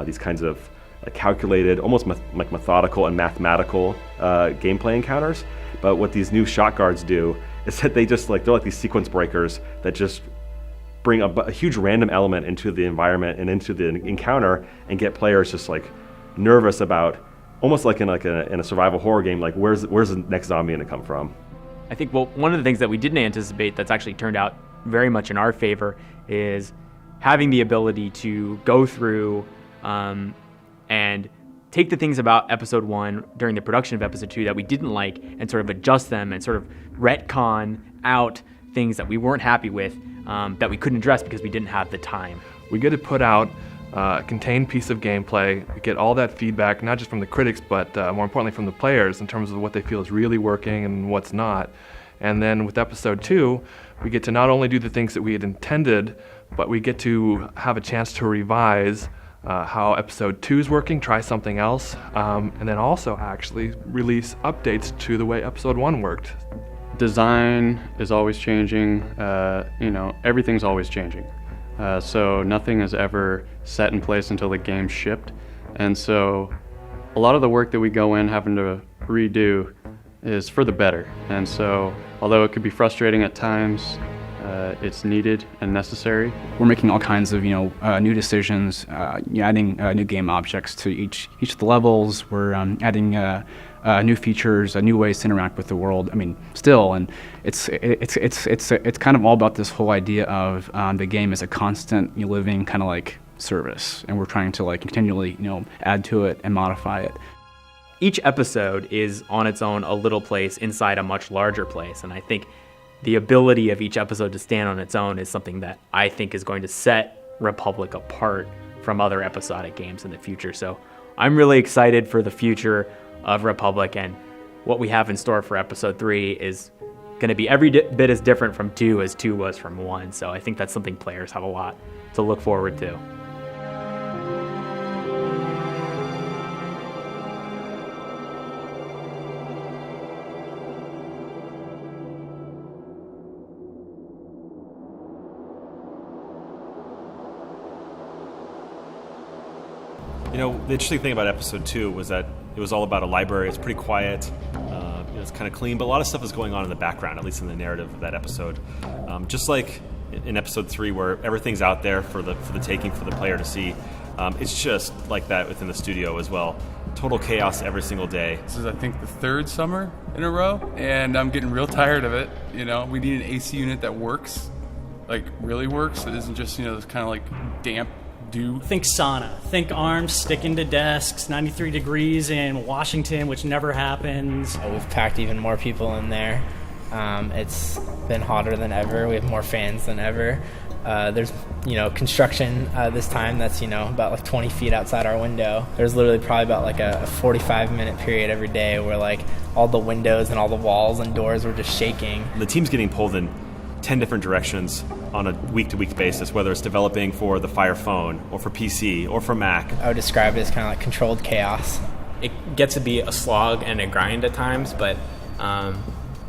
these kinds of calculated, almost methodical and mathematical gameplay encounters. But what these new shock guards do is that they're like these sequence breakers that just bring a huge random element into the environment and into the encounter and get players just nervous about, almost like in a survival horror game, where's the next zombie going to come from? I think one of the things that we didn't anticipate that's actually turned out very much in our favor is having the ability to go through and take the things about episode 1 during the production of episode 2 that we didn't like and sort of adjust them and sort of retcon out things that we weren't happy with that we couldn't address because we didn't have the time. We get to put out a contained piece of gameplay. We get all that feedback, not just from the critics, but more importantly from the players in terms of what they feel is really working and what's not. And then with episode 2, we get to not only do the things that we had intended, but we get to have a chance to revise how episode 2 is working, try something else, and then also actually release updates to the way episode 1 worked. Design is always changing, everything's always changing. So nothing is ever set in place until the game's shipped. And so a lot of the work that we go in having to redo is for the better. And so although it could be frustrating at times, it's needed and necessary. We're making all kinds of new decisions, adding new game objects to each of the levels. We're adding new features, new ways to interact with the world. And it's kind of all about this whole idea of the game as a constant living kind of service, and we're trying to like continually, add to it and modify it. Each episode is on its own a little place inside a much larger place, and I think the ability of each episode to stand on its own is something that I think is going to set Republic apart from other episodic games in the future. So I'm really excited for the future of Republic, and what we have in store for episode 3 is going to be every bit as different from 2 as 2 was from 1. So I think that's something players have a lot to look forward to. The interesting thing about episode 2 was that it was all about a library. It's pretty quiet. It's kind of clean, but a lot of stuff is going on in the background, at least in the narrative of that episode. Just like in episode 3, where everything's out there for the taking for the player to see. It's just like that within the studio as well. Total chaos every single day. This is, I think, the 3rd summer in a row, and I'm getting real tired of it. We need an AC unit that works, like really works. It isn't just this kind of like damp. Think sauna. Think arms sticking to desks, 93 degrees in Washington, which never happens. We've packed even more people in there. It's been hotter than ever. We have more fans than ever. There's, construction this time that's, about like 20 feet outside our window. There's literally probably about like a 45-minute period every day where like all the windows and all the walls and doors were just shaking. The team's getting pulled in 10 different directions on a week-to-week basis, whether it's developing for the Fire Phone or for PC or for Mac. I would describe it as kind of like controlled chaos. It gets to be a slog and a grind at times, but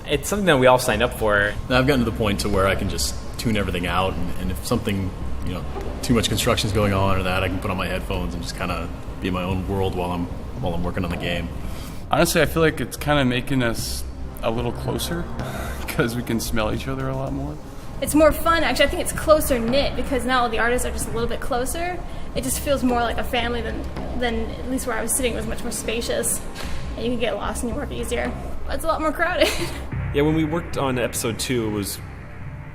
it's something that we all signed up for. I've gotten to the point to where I can just tune everything out, and if something, too much construction is going on or that, I can put on my headphones and just kind of be in my own world while I'm working on the game. Honestly, I feel like it's kind of making us a little closer because we can smell each other a lot more. It's more fun, actually. I think it's closer knit because now all the artists are just a little bit closer. It just feels more like a family than at least where I was sitting. It was much more spacious, and you can get lost in your work easier. But it's a lot more crowded. Yeah, when we worked on episode 2,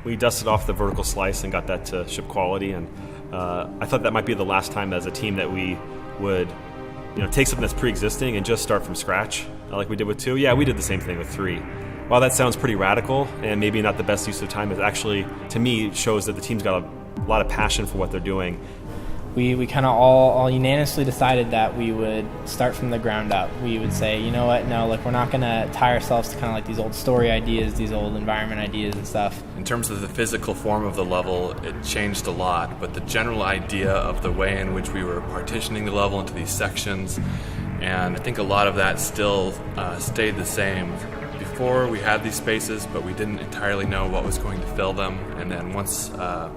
we dusted off the vertical slice and got that to ship quality, and I thought that might be the last time as a team that we would take something that's pre-existing and just start from scratch, like we did with 2. Yeah, we did the same thing with 3. While that sounds pretty radical and maybe not the best use of time, it actually, to me, shows that the team's got a lot of passion for what they're doing. We kind of all unanimously decided that we would start from the ground up. We would say, you know what, no, we're not going to tie ourselves to kind of like these old story ideas, these old environment ideas and stuff. In terms of the physical form of the level, it changed a lot, but the general idea of the way in which we were partitioning the level into these sections, and I think a lot of that still stayed the same. Before we had these spaces, but we didn't entirely know what was going to fill them, and then once I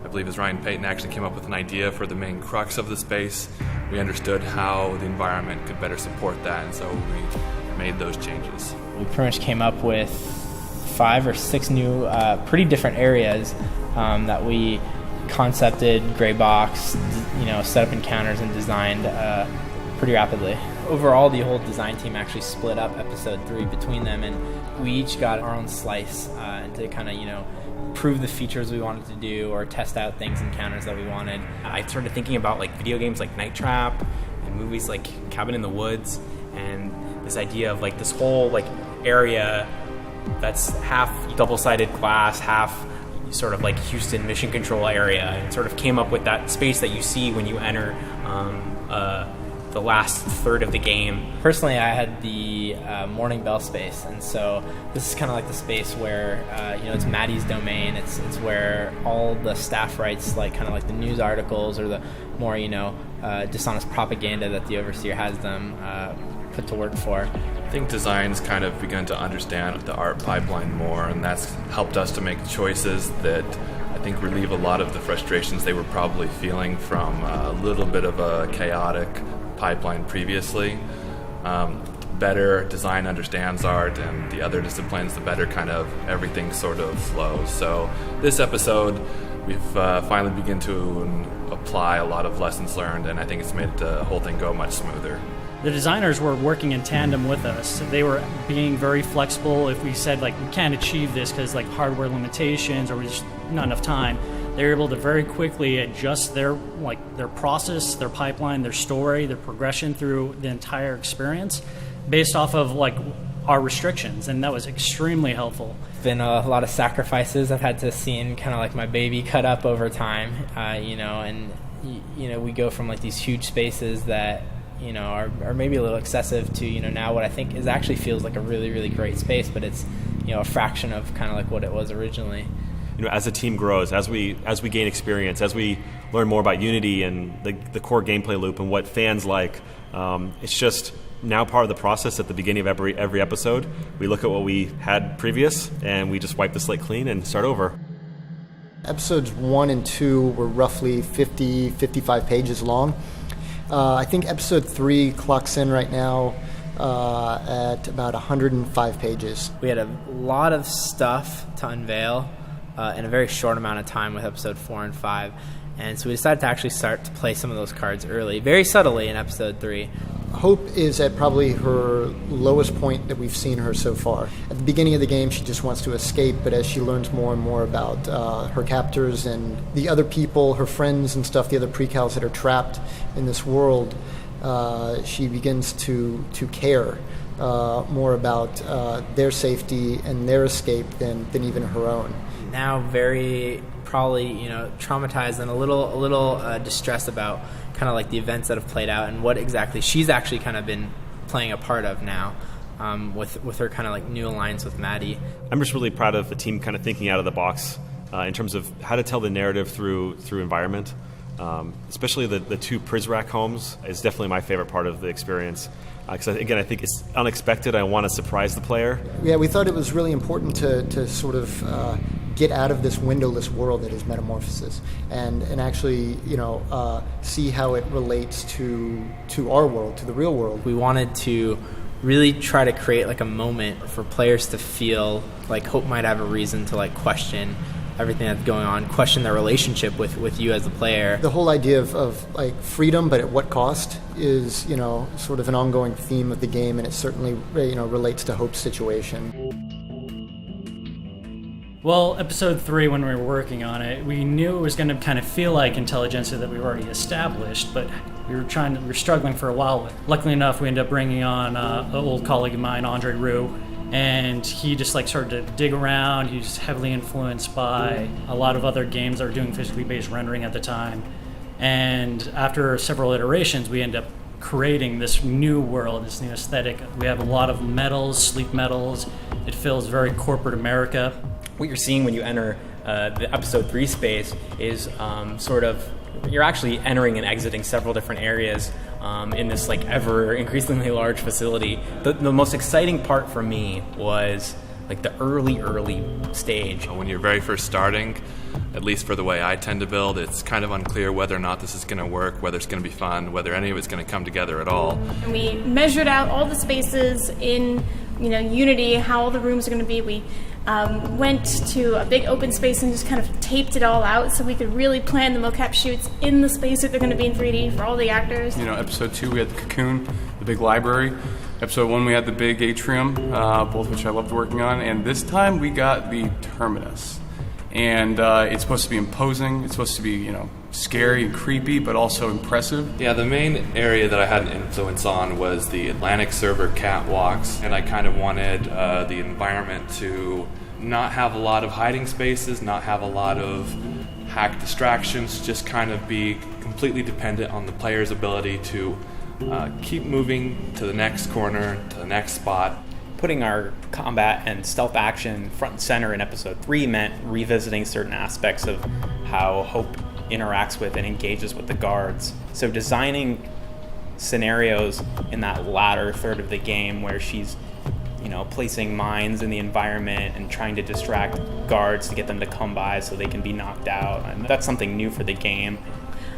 believe as Ryan Payton actually came up with an idea for the main crux of the space, we understood how the environment could better support that, and so we made those changes. We pretty much came up with 5 or 6 new pretty different areas that we concepted, gray boxed, set up encounters and designed pretty rapidly. Overall, the whole design team actually split up episode 3 between them, and we each got our own slice to kind of, prove the features we wanted to do or test out things, encounters that we wanted. I started thinking about video games like Night Trap and movies like Cabin in the Woods, and this idea of this whole area that's half double-sided glass, half sort of like Houston mission control area, and sort of came up with that space that you see when you enter the last third of the game. Personally, I had the Morning Bell space, and so this is kind of like the space where it's Maddie's domain. It's where all the staff writes kind of like the news articles or the more dishonest propaganda that the overseer has them put to work for. I think design's kind of begun to understand the art pipeline more, and that's helped us to make choices that I think relieve a lot of the frustrations they were probably feeling from a little bit of a chaotic pipeline previously. Better design understands art, and the other disciplines, the better kind of everything sort of flows. So this episode, we've finally begun to apply a lot of lessons learned, and I think it's made the whole thing go much smoother. The designers were working in tandem with us. They were being very flexible. If we said we can't achieve this because hardware limitations or there's not enough time, they were able to very quickly adjust their process, their pipeline, their story, their progression through the entire experience based off of our restrictions, and that was extremely helpful. Been a lot of sacrifices. I've had to see kind of my baby cut up over time, and we go from these huge spaces that are maybe a little excessive to now what I think actually feels like a really, really great space, but it's a fraction of kind of what it was originally. As the team grows, as we gain experience, as we learn more about Unity and the core gameplay loop and what fans like, it's just now part of the process. At the beginning of every episode, we look at what we had previous and we just wipe the slate clean and start over. Episodes 1 and 2 were roughly 55 pages long. I think episode 3 clocks in right now at about 105 pages. We had a lot of stuff to unveil in a very short amount of time with episode 4 and 5. And so we decided to actually start to play some of those cards early, very subtly in episode 3. Hope is at probably her lowest point that we've seen her so far. At the beginning of the game, she just wants to escape, but as she learns more and more about her captors and the other people, her friends and stuff, the other precals that are trapped in this world, she begins to care more about their safety and their escape than even her own. Now very probably traumatized and a little distressed about kind of the events that have played out and what exactly she's actually kind of been playing a part of now, with her kind of new alliance with Maddie. I'm just really proud of the team kind of thinking out of the box in terms of how to tell the narrative through environment. Especially the 2 Prizrak homes is definitely my favorite part of the experience. Because again, I think it's unexpected. I want to surprise the player. Yeah, we thought it was really important to sort of get out of this windowless world that is Metamorphosis and actually see how it relates to our world, to the real world. We wanted to really try to create a moment for players to feel like Hope might have a reason to question everything that's going on, question their relationship with you as a player. The whole idea of freedom, but at what cost, is sort of an ongoing theme of the game, and it certainly relates to Hope's situation. Well, episode 3, when we were working on it, we knew it was going to kind of feel like Intelligentsia that we've already established, but we were struggling for a while with. Luckily enough, we ended up bringing on an old colleague of mine, Andre Roux, and he just started to dig around. He was heavily influenced by a lot of other games that were doing physically based rendering at the time. And after several iterations, we ended up creating this new world, this new aesthetic. We have a lot of metals, sleek metals. It feels very corporate America. What you're seeing when you enter the episode 3 space is you're actually entering and exiting several different areas in this ever increasingly large facility. The most exciting part for me was the early stage. When you're very first starting, at least for the way I tend to build, it's kind of unclear whether or not this is going to work, whether it's going to be fun, whether any of it's going to come together at all. And we measured out all the spaces in Unity, how all the rooms are going to be. We went to a big open space and just kind of taped it all out so we could really plan the mocap shoots in the space that they're going to be in 3D for all the actors. Episode 2 we had the cocoon, the big library. Episode 1 we had the big atrium, both which I loved working on. And this time we got the terminus. And it's supposed to be imposing. It's supposed to be, scary and creepy, but also impressive. Yeah, the main area that I had an influence on was the Atlantic server catwalks, and I kind of wanted the environment to not have a lot of hiding spaces, not have a lot of hack distractions, just kind of be completely dependent on the player's ability to keep moving to the next corner, to the next spot. Putting our combat and stealth action front and center in episode 3 meant revisiting certain aspects of how Hope interacts with and engages with the guards. So designing scenarios in that latter third of the game where she's placing mines in the environment and trying to distract guards to get them to come by so they can be knocked out. And that's something new for the game.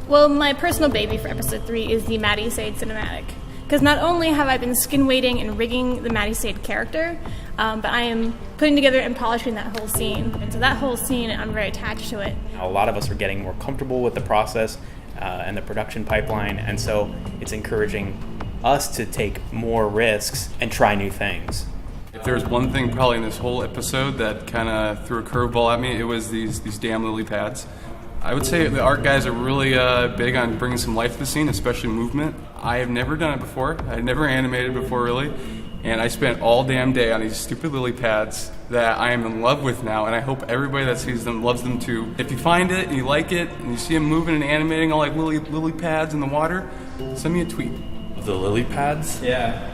Well, my personal baby for episode 3 is the Maddie Sade cinematic. Because not only have I been skin weighting and rigging the Maddie Sade character, but I am putting together and polishing that whole scene. And so that whole scene, I'm very attached to it. A lot of us are getting more comfortable with the process and the production pipeline, and so it's encouraging us to take more risks and try new things. If there's one thing probably in this whole episode that kind of threw a curveball at me, it was these damn lily pads. I would say the art guys are really big on bringing some life to the scene, especially movement. I have never done it before. I had never animated before, really. And I spent all damn day on these stupid lily pads that I am in love with now, and I hope everybody that sees them loves them too. If you find it and you like it, and you see them moving and animating all like lily pads in the water, send me a tweet. The lily pads? Yeah.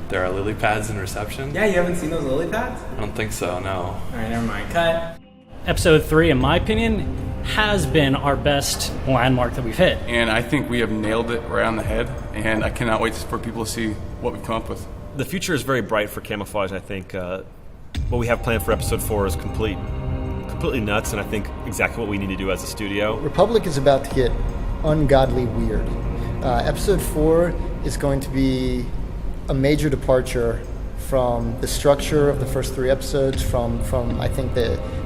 There are lily pads in Reception? Yeah, you haven't seen those lily pads? I don't think so, no. All right, never mind. Cut. Episode 3, in my opinion, has been our best landmark that we've hit. And I think we have nailed it right on the head, and I cannot wait for people to see what we've come up with. The future is very bright for Camouflage. I think what we have planned for episode 4 is completely nuts, and I think exactly what we need to do as a studio. Republic is about to get ungodly weird. Episode 4 is going to be a major departure from the structure of the first 3 episodes, from I think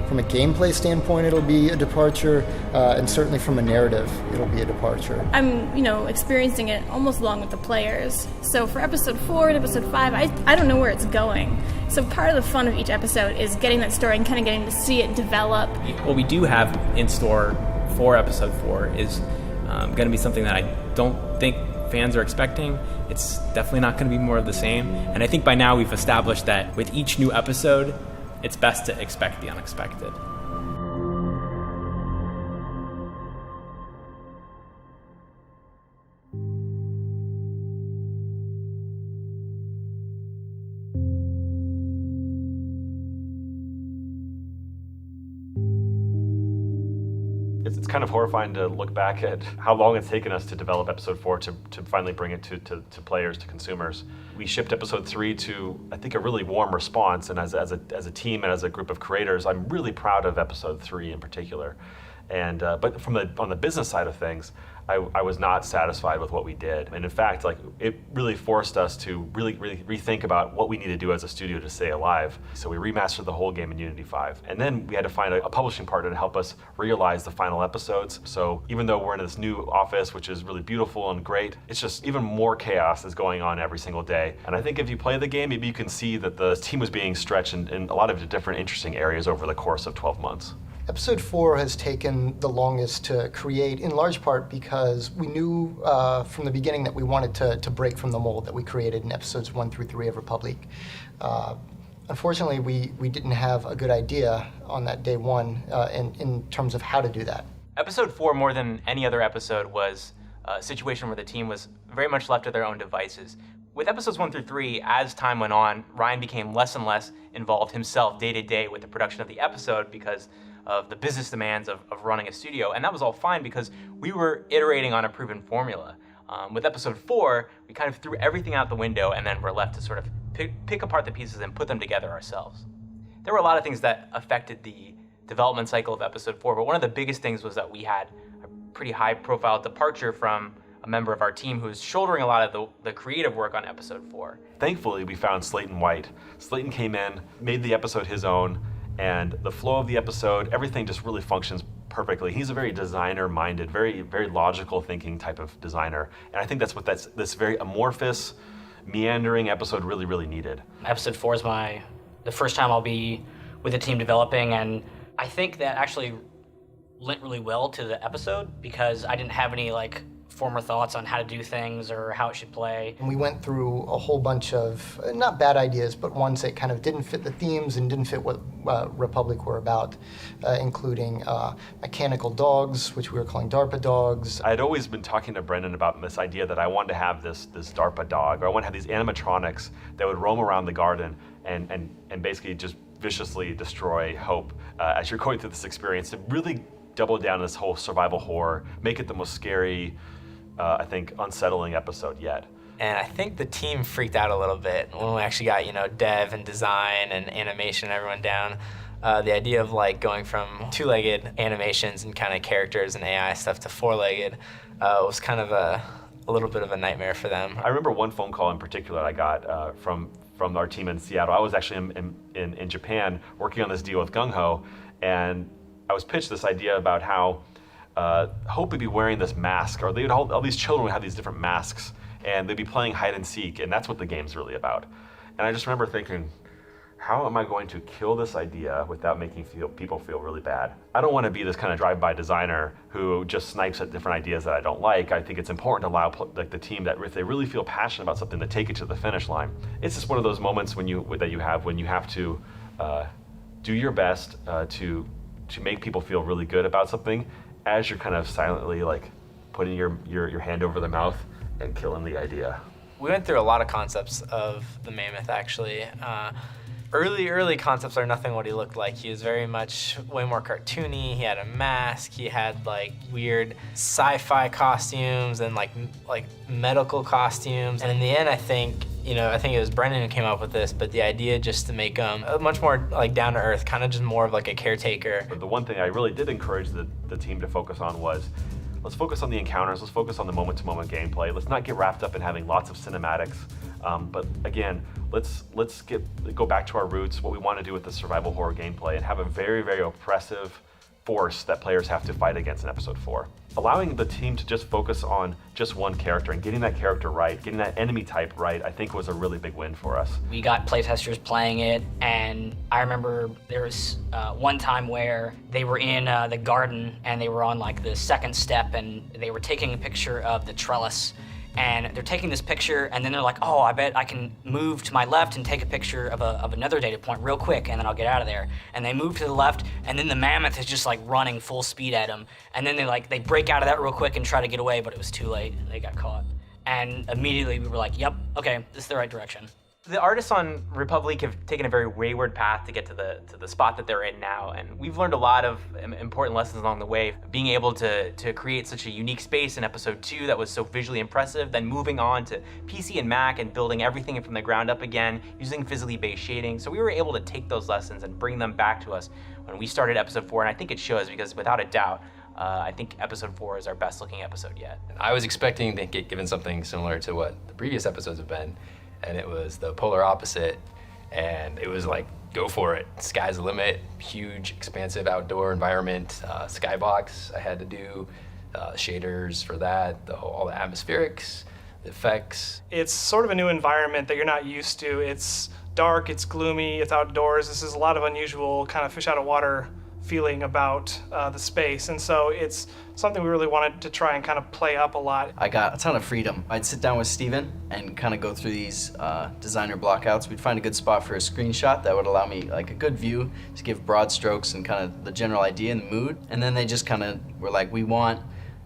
from a gameplay standpoint it'll be a departure, and certainly from a narrative it'll be a departure. I'm, experiencing it almost along with the players. So for episode 4 and episode 5, I don't know where it's going. So part of the fun of each episode is getting that story and kind of getting to see it develop. What we do have in store for episode 4 is going to be something that I don't think fans are expecting. It's definitely not going to be more of the same. And I think by now we've established that with each new episode, it's best to expect the unexpected. It's kind of horrifying to look back at how long it's taken us to develop episode 4 to finally bring it to players, to consumers. We shipped episode 3 to, I think, a really warm response, and as a team and as a group of creators, I'm really proud of episode 3 in particular. And but on the business side of things, I was not satisfied with what we did. And in fact, it really forced us to really rethink about what we need to do as a studio to stay alive. So we remastered the whole game in Unity 5. And then we had to find a publishing partner to help us realize the final episodes. So even though we're in this new office, which is really beautiful and great, it's just even more chaos is going on every single day. And I think if you play the game, maybe you can see that the team was being stretched in a lot of different interesting areas over the course of 12 months. Episode 4 has taken the longest to create, in large part because we knew from the beginning that we wanted to break from the mold that we created in episodes 1 through 3 of Republic. Unfortunately, we didn't have a good idea on that day 1 in terms of how to do that. Episode 4, more than any other episode, was a situation where the team was very much left to their own devices. With episodes 1 through 3, as time went on, Ryan became less and less involved himself day to day with the production of the episode because of the business demands of running a studio, and that was all fine because we were iterating on a proven formula. With episode 4, we kind of threw everything out the window and then we're left to sort of pick apart the pieces and put them together ourselves. There were a lot of things that affected the development cycle of episode 4, but one of the biggest things was that we had a pretty high profile departure from a member of our team who was shouldering a lot of the creative work on episode 4. Thankfully, we found Slayton White. Slayton came in, made the episode his own, and the flow of the episode, everything just really functions perfectly. He's a very designer-minded, very logical thinking type of designer. And I think that's what this very amorphous, meandering episode really needed. Episode 4 is the first time I'll be with the team developing, and I think that actually lent really well to the episode because I didn't have any former thoughts on how to do things or how it should play. And we went through a whole bunch of, not bad ideas, but ones that kind of didn't fit the themes and didn't fit what Republic were about, including mechanical dogs, which we were calling DARPA dogs. I had always been talking to Brendan about this idea that I wanted to have this DARPA dog, or I want to have these animatronics that would roam around the garden and basically just viciously destroy Hope as you're going through this experience, to really double down on this whole survival horror, make it the most scary, I think, unsettling episode yet. And I think the team freaked out a little bit when we actually got, dev and design and animation and everyone down. The idea of going from 2-legged animations and kind of characters and AI stuff to 4-legged was kind of a little bit of a nightmare for them. I remember one phone call in particular I got from our team in Seattle. I was actually in Japan working on this deal with Gung Ho, and I was pitched this idea about how Hope would be wearing this mask, or all these children would have these different masks, and they'd be playing hide and seek, and that's what the game's really about. And I just remember thinking, how am I going to kill this idea without making people feel really bad? I don't want to be this kind of drive-by designer who just snipes at different ideas that I don't like. I think it's important to allow like the team that if they really feel passionate about something, to take it to the finish line. It's just one of those moments when you have to do your best to make people feel really good about something, as you're kind of silently like putting your hand over their mouth and killing the idea. We went through a lot of concepts of the mammoth, actually. Early concepts are nothing what he looked like. He was very much way more cartoony. He had a mask. He had like weird sci-fi costumes and like medical costumes. And in the end, I think it was Brendan who came up with this, but the idea just to make him much more like down to earth, kind of just more of like a caretaker. But the one thing I really did encourage the team to focus on was, let's focus on the encounters, let's focus on the moment-to-moment gameplay. Let's not get wrapped up in having lots of cinematics. But again, let's go back to our roots, what we want to do with the survival horror gameplay, and have a very, very oppressive force that players have to fight against in episode 4. Allowing the team to just focus on just one character and getting that character right, getting that enemy type right, I think was a really big win for us. We got playtesters playing it, and I remember there was one time where they were in the garden and they were on like the second step and they were taking a picture of the trellis. And they're taking this picture, and then they're like, oh, I bet I can move to my left and take a picture of another data point real quick, and then I'll get out of there. And they move to the left, and then the mammoth is just like running full speed at them. And then they break out of that real quick and try to get away, but it was too late. They got caught. And immediately we were like, yep, okay, this is the right direction. The artists on Republique have taken a very wayward path to get to the spot that they're in now, and we've learned a lot of important lessons along the way. Being able to create such a unique space in episode 2 that was so visually impressive, then moving on to PC and Mac and building everything from the ground up again, using physically based shading. So we were able to take those lessons and bring them back to us when we started episode 4, and I think it shows, because without a doubt, I think episode 4 is our best looking episode yet. I was expecting to get given something similar to what the previous episodes have been, and it was the polar opposite, and it was like, go for it, sky's the limit, huge, expansive outdoor environment, skybox I had to do, shaders for that, all the atmospherics, the effects. It's sort of a new environment that you're not used to. It's dark, it's gloomy, it's outdoors. This is a lot of unusual kind of fish out of water feeling about the space, and so it's something we really wanted to try and kind of play up a lot. I got a ton of freedom. I'd sit down with Steven and kind of go through these designer blockouts. We'd find a good spot for a screenshot that would allow me like a good view to give broad strokes and kind of the general idea and the mood, and then they just kind of were like, we want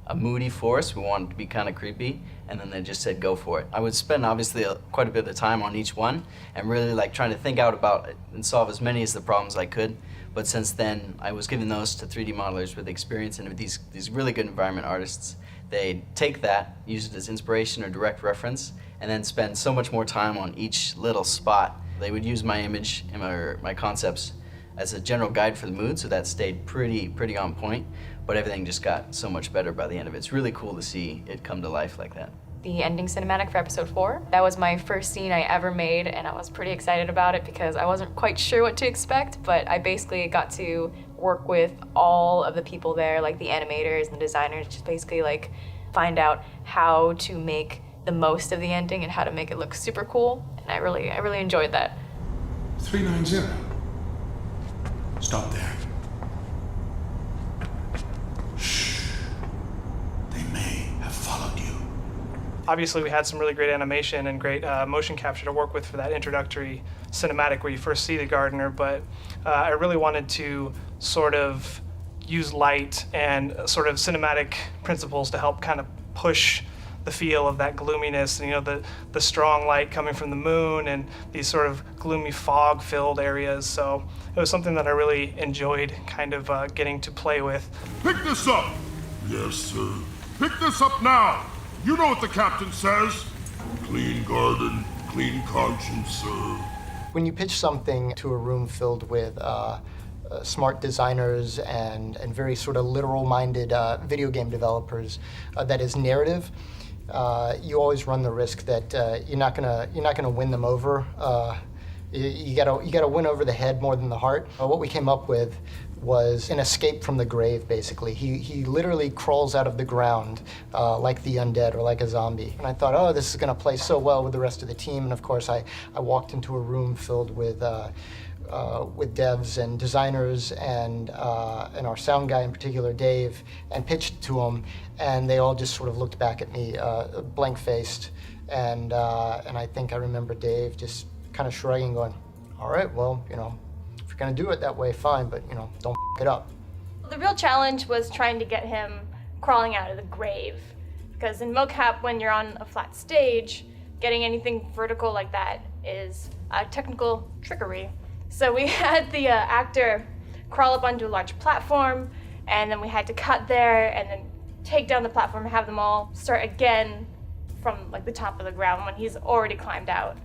a moody force, we want it to be kind of creepy, and then they just said go for it. I would spend obviously quite a bit of time on each one and really like trying to think out about it and solve as many as the problems I could. But since then, I was giving those to 3D modelers with experience and with these really good environment artists. They take that, use it as inspiration or direct reference, and then spend so much more time on each little spot. They would use my image and my concepts as a general guide for the mood, so that stayed pretty on point, but everything just got so much better by the end of it. It's really cool to see it come to life like that. The ending cinematic for episode 4. That was my first scene I ever made, and I was pretty excited about it because I wasn't quite sure what to expect, but I basically got to work with all of the people there, like the animators and the designers, just basically like find out how to make the most of the ending and how to make it look super cool, and I really enjoyed that. 390. Stop there. Obviously, we had some really great animation and great motion capture to work with for that introductory cinematic where you first see the gardener, but I really wanted to sort of use light and sort of cinematic principles to help kind of push the feel of that gloominess, and, you know, the strong light coming from the moon and these sort of gloomy fog-filled areas. So it was something that I really enjoyed kind of getting to play with. Pick this up! Yes, sir. Pick this up now! You know what the captain says. Clean garden, clean conscience, sir. When you pitch something to a room filled with smart designers and very sort of literal-minded video game developers that is narrative, you always run the risk that you're not gonna win them over. You gotta win over the head more than the heart. What we came up with was an escape from the grave, basically. He literally crawls out of the ground like the undead or like a zombie. And I thought, oh, this is going to play so well with the rest of the team. And of course, I walked into a room filled with devs and designers and our sound guy in particular, Dave, and pitched to them. And they all just sort of looked back at me, blank-faced. And I think I remember Dave just kind of shrugging, going, all right, well, if you're going to do it that way, fine, but, don't f it up. The real challenge was trying to get him crawling out of the grave. Because in mocap, when you're on a flat stage, getting anything vertical like that is technical trickery. So we had the actor crawl up onto a large platform, and then we had to cut there, and then take down the platform and have them all start again from like the top of the ground when he's already climbed out.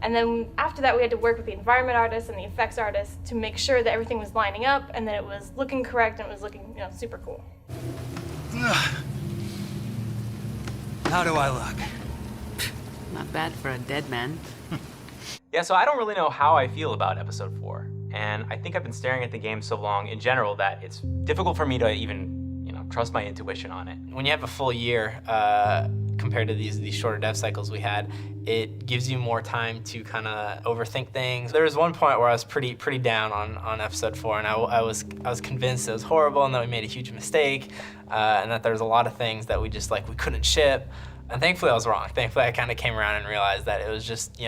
And then after that, we had to work with the environment artist and the effects artist to make sure that everything was lining up and that it was looking correct and it was looking, super cool. How do I look? Not bad for a dead man. Yeah, so I don't really know how I feel about episode 4. And I think I've been staring at the game so long in general that it's difficult for me to even, trust my intuition on it. When you have a full year compared to these shorter dev cycles we had, it gives you more time to kind of overthink things. There was one point where I was pretty down on episode 4, and I was convinced it was horrible and that we made a huge mistake, and that there was a lot of things that we just we couldn't ship. And thankfully I was wrong. Thankfully I kind of came around and realized that it was just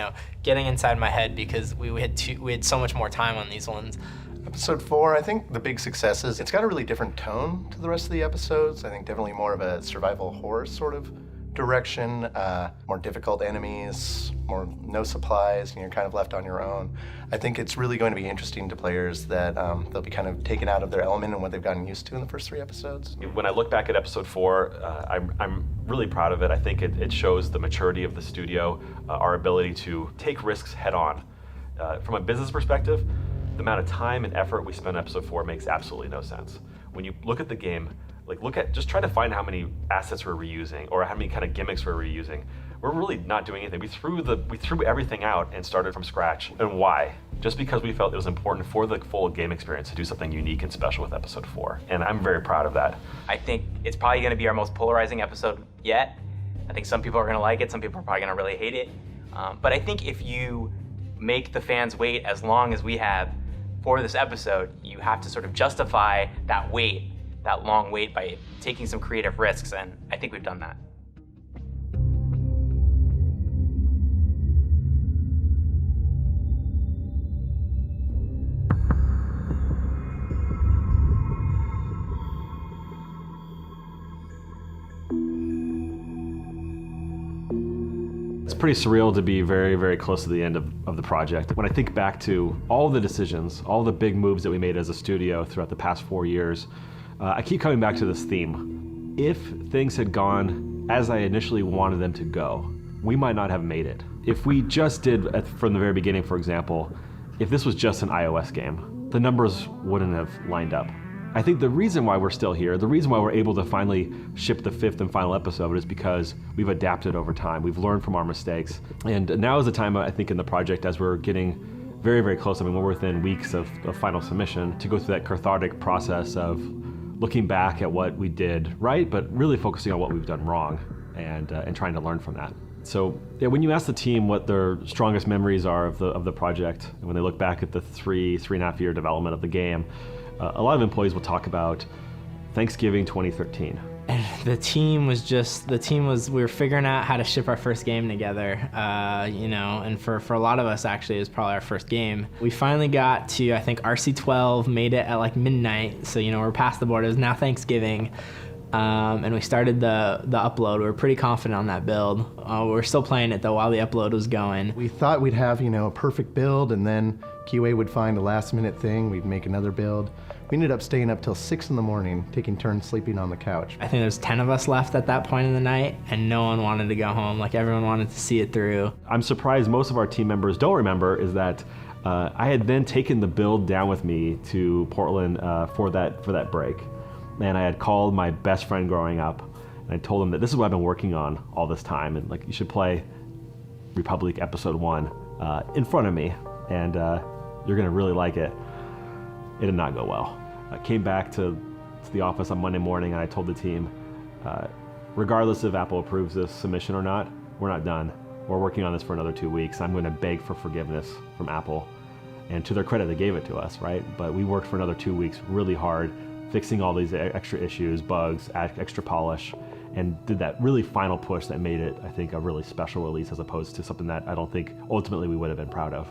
getting inside my head because we had so much more time on these ones. Episode 4, I think the big success is it's got a really different tone to the rest of the episodes. I think definitely more of a survival horror sort of direction, more difficult enemies, more no supplies, and you're kind of left on your own. I think it's really going to be interesting to players that they'll be kind of taken out of their element and what they've gotten used to in the first 3 episodes. When I look back at episode 4, I'm really proud of it. I think it shows the maturity of the studio, our ability to take risks head on. From a business perspective, the amount of time and effort we spent on episode 4 makes absolutely no sense. When you look at the game, just try to find how many assets we're reusing or how many kind of gimmicks we're reusing. We're really not doing anything. We threw everything out and started from scratch. And why? Just because we felt it was important for the full game experience to do something unique and special with episode 4. And I'm very proud of that. I think it's probably going to be our most polarizing episode yet. I think some people are going to like it, some people are probably going to really hate it. But I think if you make the fans wait as long as we have for this episode, you have to sort of justify that wait, that long wait, by taking some creative risks, and I think we've done that. It's pretty surreal to be very, very close to the end of the project. When I think back to all the decisions, all the big moves that we made as a studio throughout the past 4 years, I keep coming back to this theme. If things had gone as I initially wanted them to go, we might not have made it. If we just did, from the very beginning, for example, if this was just an iOS game, the numbers wouldn't have lined up. I think the reason why we're still here, the reason why we're able to finally ship the 5th and final episode is because we've adapted over time. We've learned from our mistakes. And now is the time, I think, in the project, as we're getting very, very close, we're within weeks of final submission, to go through that cathartic process of looking back at what we did right, but really focusing on what we've done wrong and trying to learn from that. So yeah, when you ask the team what their strongest memories are of the project, and when they look back at the 3.5 year development of the game, a lot of employees will talk about Thanksgiving 2013. And we were figuring out how to ship our first game together, and for a lot of us, actually, it was probably our first game. We finally got to, I think, RC12, made it at midnight, so, we're past the board. It was now Thanksgiving, and we started the upload. We were pretty confident on that build. We were still playing it, though, while the upload was going. We thought we'd have, a perfect build, and then QA would find a last-minute thing. We'd make another build. We ended up staying up till 6 in the morning, taking turns sleeping on the couch. I think there's 10 of us left at that point in the night, and no one wanted to go home. Everyone wanted to see it through. I'm surprised most of our team members don't remember is that I had then taken the build down with me to Portland for that break. And I had called my best friend growing up, and I told him that this is what I've been working on all this time, and you should play Republic Episode 1 in front of me, and you're gonna really like it. It did not go well. I came back to the office on Monday morning and I told the team, regardless if Apple approves this submission or not, we're not done. We're working on this for another 2 weeks. I'm going to beg for forgiveness from Apple. And to their credit, they gave it to us, right? But we worked for another 2 weeks really hard, fixing all these extra issues, bugs, extra polish, and did that really final push that made it, I think, a really special release as opposed to something that I don't think ultimately we would have been proud of.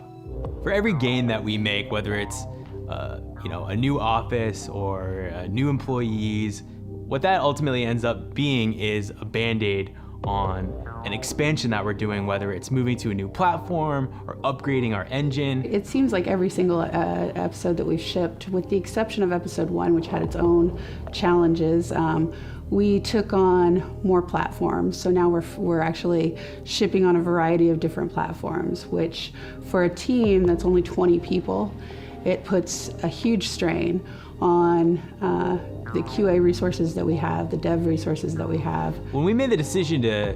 For every game that we make, whether it's a new office or new employees, what that ultimately ends up being is a Band-Aid on an expansion that we're doing, whether it's moving to a new platform or upgrading our engine. It seems like every single episode that we've shipped, with the exception of episode 1, which had its own challenges, we took on more platforms. So now we're actually shipping on a variety of different platforms, which for a team that's only 20 people, it puts a huge strain on the QA resources that we have, the dev resources that we have. When we made the decision to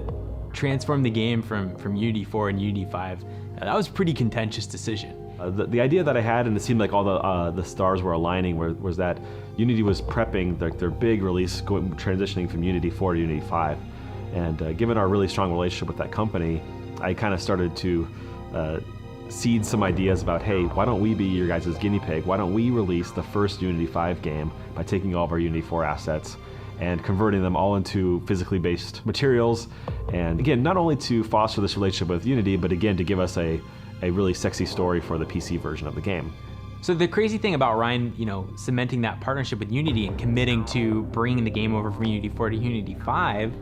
transform the game from Unity 4 and Unity 5, that was a pretty contentious decision. The idea that I had, and it seemed like all the stars were aligning, was that Unity was prepping their big release, transitioning from Unity 4 to Unity 5. And given our really strong relationship with that company, I kind of started to seed some ideas about, hey, why don't we be your guys' guinea pig? Why don't we release the first Unity 5 game by taking all of our Unity 4 assets and converting them all into physically based materials? And again, not only to foster this relationship with Unity, but again, to give us a really sexy story for the PC version of the game. So the crazy thing about Ryan, cementing that partnership with Unity and committing to bringing the game over from Unity 4 to Unity 5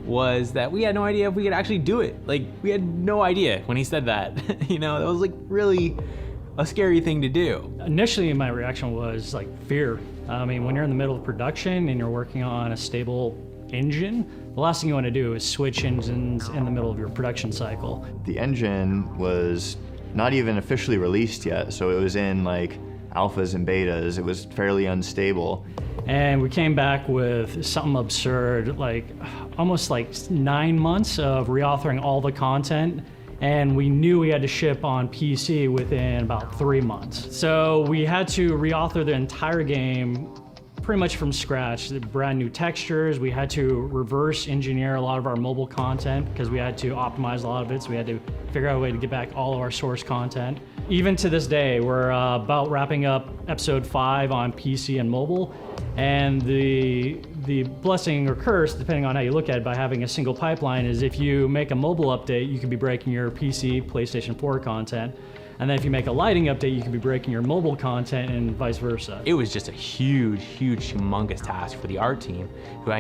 was that we had no idea if we could actually do it. Like, we had no idea when he said that. That was like really a scary thing to do. Initially, my reaction was like fear. I mean, when you're in the middle of production and you're working on a stable engine, the last thing you want to do is switch engines in the middle of your production cycle. The engine was not even officially released yet, so it was in like alphas and betas. It was fairly unstable. And we came back with something absurd, like almost like 9 months of reauthoring all the content. And we knew we had to ship on PC within about 3 months. So we had to reauthor the entire game pretty much from scratch. The brand new textures. We had to reverse engineer a lot of our mobile content because we had to optimize a lot of it. So we had to figure out a way to get back all of our source content. Even to this day, we're about wrapping up episode 5 on PC and mobile. And the blessing or curse, depending on how you look at it, by having a single pipeline is if you make a mobile update, you could be breaking your PC, PlayStation 4 content. And then if you make a lighting update, you could be breaking your mobile content and vice versa. It was just a huge, humongous task for the art team, who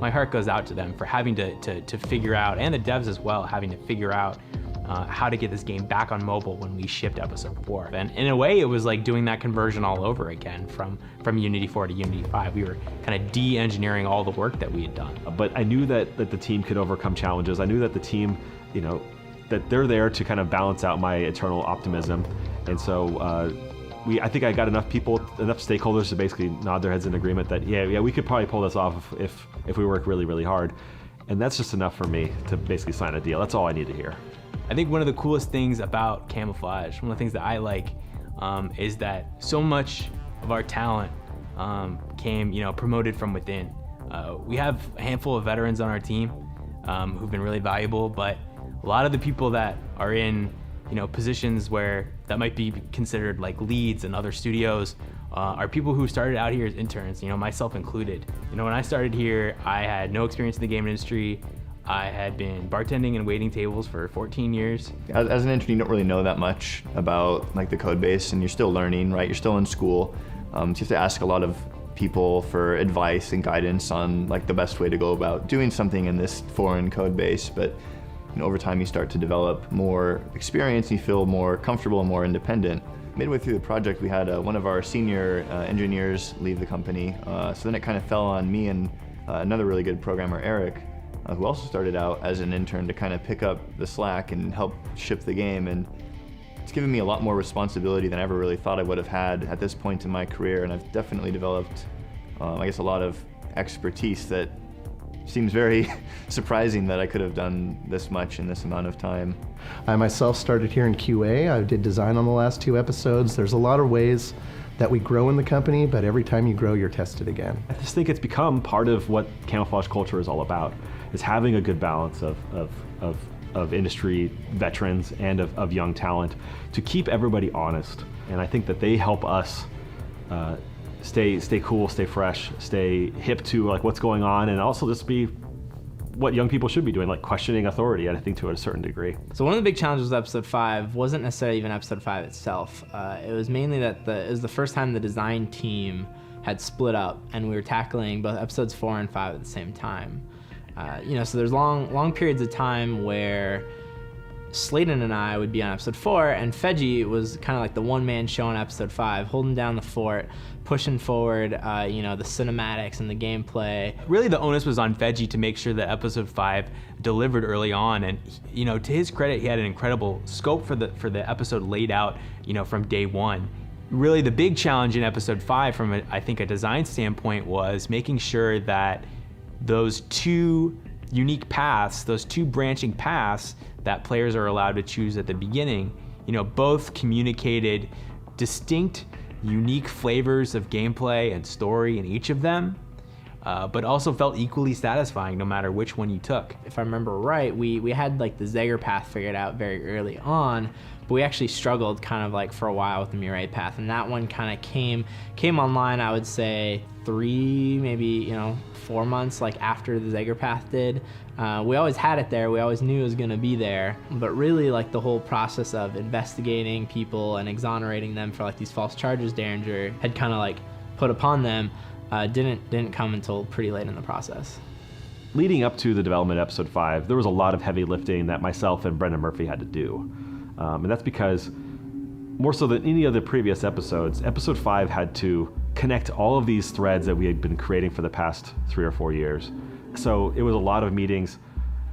my heart goes out to them for having to figure out, and the devs as well, having to figure out how to get this game back on mobile when we shipped episode 4. And in a way, it was like doing that conversion all over again from Unity 4 to Unity 5. We were kind of de-engineering all the work that we had done. But I knew that the team could overcome challenges. I knew that the team, that they're there to kind of balance out my eternal optimism. And so I think I got enough stakeholders to basically nod their heads in agreement that, yeah, we could probably pull this off if we work really, really hard. And that's just enough for me to basically sign a deal. That's all I need to hear. I think one of the coolest things about Camouflage, one of the things that I like, is that so much of our talent came, promoted from within. We have a handful of veterans on our team who've been really valuable, but a lot of the people that are in, positions where that might be considered like leads in other studios are people who started out here as interns, myself included. When I started here, I had no experience in the game industry. I had been bartending and waiting tables for 14 years. As an intern, you don't really know that much about like the code base, and you're still learning, right? You're still in school. So you have to ask a lot of people for advice and guidance on like the best way to go about doing something in this foreign code base. But over time, you start to develop more experience, and you feel more comfortable and more independent. Midway through the project, we had one of our senior engineers leave the company. So then it kind of fell on me and another really good programmer, Eric, who also started out as an intern, to kind of pick up the slack and help ship the game. And it's given me a lot more responsibility than I ever really thought I would have had at this point in my career. And I've definitely developed, a lot of expertise that seems very surprising that I could have done this much in this amount of time. I myself started here in QA. I did design on the last 2 episodes. There's a lot of ways that we grow in the company, but every time you grow, you're tested again. I just think it's become part of what camouflage culture is all about, is having a good balance of industry veterans and of young talent to keep everybody honest. And I think that they help us stay cool, stay fresh, stay hip to like what's going on, and also just be what young people should be doing, like questioning authority, I think, to a certain degree. So one of the big challenges with episode 5 wasn't necessarily even episode 5 itself. It was mainly that it was the first time the design team had split up, and we were tackling both episodes 4 and 5 at the same time. So there's long periods of time where Sladen and I would be on episode 4, and Feji was kind of like the one-man show on episode 5, holding down the fort, pushing forward, the cinematics and the gameplay. Really, the onus was on Feji to make sure that episode 5 delivered early on, and to his credit, he had an incredible scope for the episode laid out, from day one. Really, the big challenge in episode 5, from I think a design standpoint, was making sure that those two unique paths, those two branching paths that players are allowed to choose at the beginning, both communicated distinct, unique flavors of gameplay and story in each of them, but also felt equally satisfying no matter which one you took. If I remember right, we had like the Zegger path figured out very early on, but we actually struggled kind of like for a while with the Mirai path, and that one kind of came online, I would say 3, maybe 4 months like after the Zegger path did. We always had it there, we always knew it was gonna be there, but really like the whole process of investigating people and exonerating them for like these false charges Derringer had kind of like put upon them didn't come until pretty late in the process. Leading up to the development of episode 5, there was a lot of heavy lifting that myself and Brendan Murphy had to do. And that's because, more so than any of the previous episodes, episode 5 had to connect all of these threads that we had been creating for the past 3 or 4 years. So it was a lot of meetings,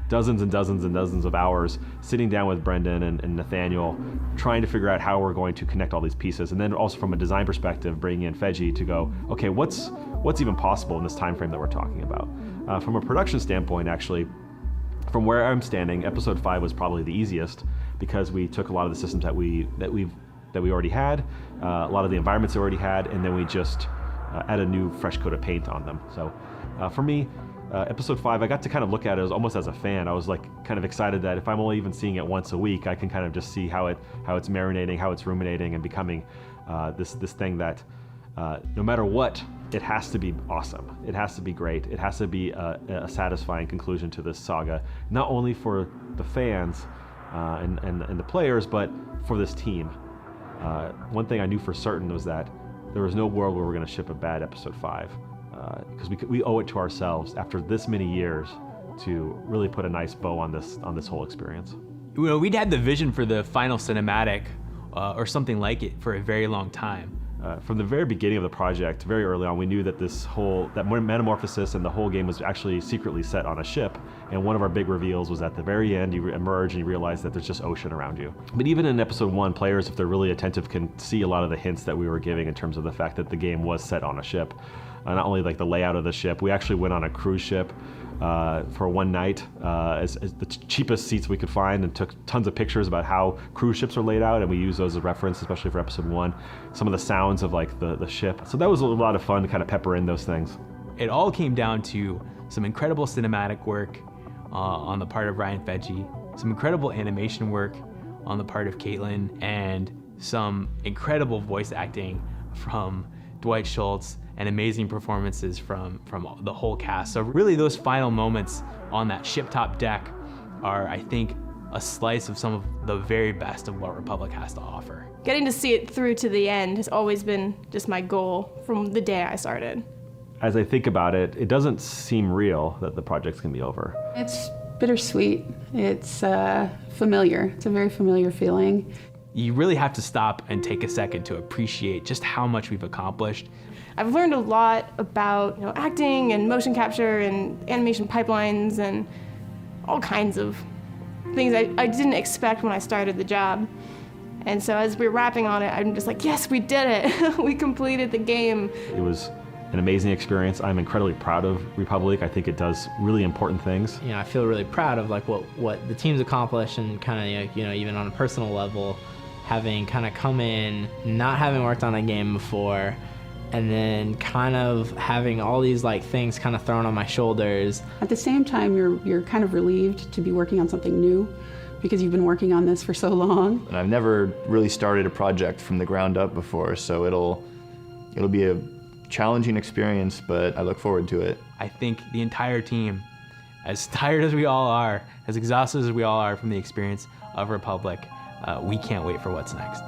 dozens and dozens and dozens of hours, sitting down with Brendan and Nathaniel, trying to figure out how we're going to connect all these pieces. And then also from a design perspective, bringing in Feji to go, okay, what's even possible in this time frame that we're talking about? From a production standpoint, actually, from where I'm standing, episode 5 was probably the easiest, because we took a lot of the systems that we already had, a lot of the environments we already had, and then we just added a new fresh coat of paint on them. So for me, episode 5, I got to kind of look at it as almost as a fan. I was like kind of excited that if I'm only even seeing it once a week, I can kind of just see how it's marinating, how it's ruminating, and becoming this thing that no matter what, it has to be awesome. It has to be great. It has to be a satisfying conclusion to this saga, not only for the fans and the players, but for this team. One thing I knew for certain was that there was no world where we're going to ship a bad episode 5, because we owe it to ourselves after this many years to really put a nice bow on this whole experience. We'd had the vision for the final cinematic or something like it for a very long time. From the very beginning of the project, very early on, we knew that that metamorphosis and the whole game was actually secretly set on a ship. And one of our big reveals was at the very end, you emerge and you realize that there's just ocean around you. But even in episode 1, players, if they're really attentive, can see a lot of the hints that we were giving in terms of the fact that the game was set on a ship. Not only like the layout of the ship, we actually went on a cruise ship for one night as the cheapest seats we could find, and took tons of pictures about how cruise ships are laid out, and we use those as reference, especially for episode 1. Some of the sounds of like the ship. So that was a lot of fun to kind of pepper in those things. It all came down to some incredible cinematic work on the part of Ryan Feji, some incredible animation work on the part of Caitlin, and some incredible voice acting from Dwight Schultz, and amazing performances from the whole cast. So really those final moments on that ship-top deck are, I think, a slice of some of the very best of what Republic has to offer. Getting to see it through to the end has always been just my goal from the day I started. As I think about it, it doesn't seem real that the project's gonna be over. It's bittersweet. It's familiar. It's a very familiar feeling. You really have to stop and take a second to appreciate just how much we've accomplished. I've learned a lot about acting and motion capture and animation pipelines and all kinds of things I didn't expect when I started the job. And so as we're wrapping on it, I'm just like, yes, we did it. We completed the game. It was an amazing experience. I'm incredibly proud of Republic. I think it does really important things. I feel really proud of like what the team's accomplished, and kind of even on a personal level, having kind of come in, not having worked on a game before, and then kind of having all these like things kind of thrown on my shoulders. At the same time, you're kind of relieved to be working on something new because you've been working on this for so long. And I've never really started a project from the ground up before, so it'll be a challenging experience, but I look forward to it. I think the entire team, as tired as we all are, as exhausted as we all are from the experience of Republic, we can't wait for what's next.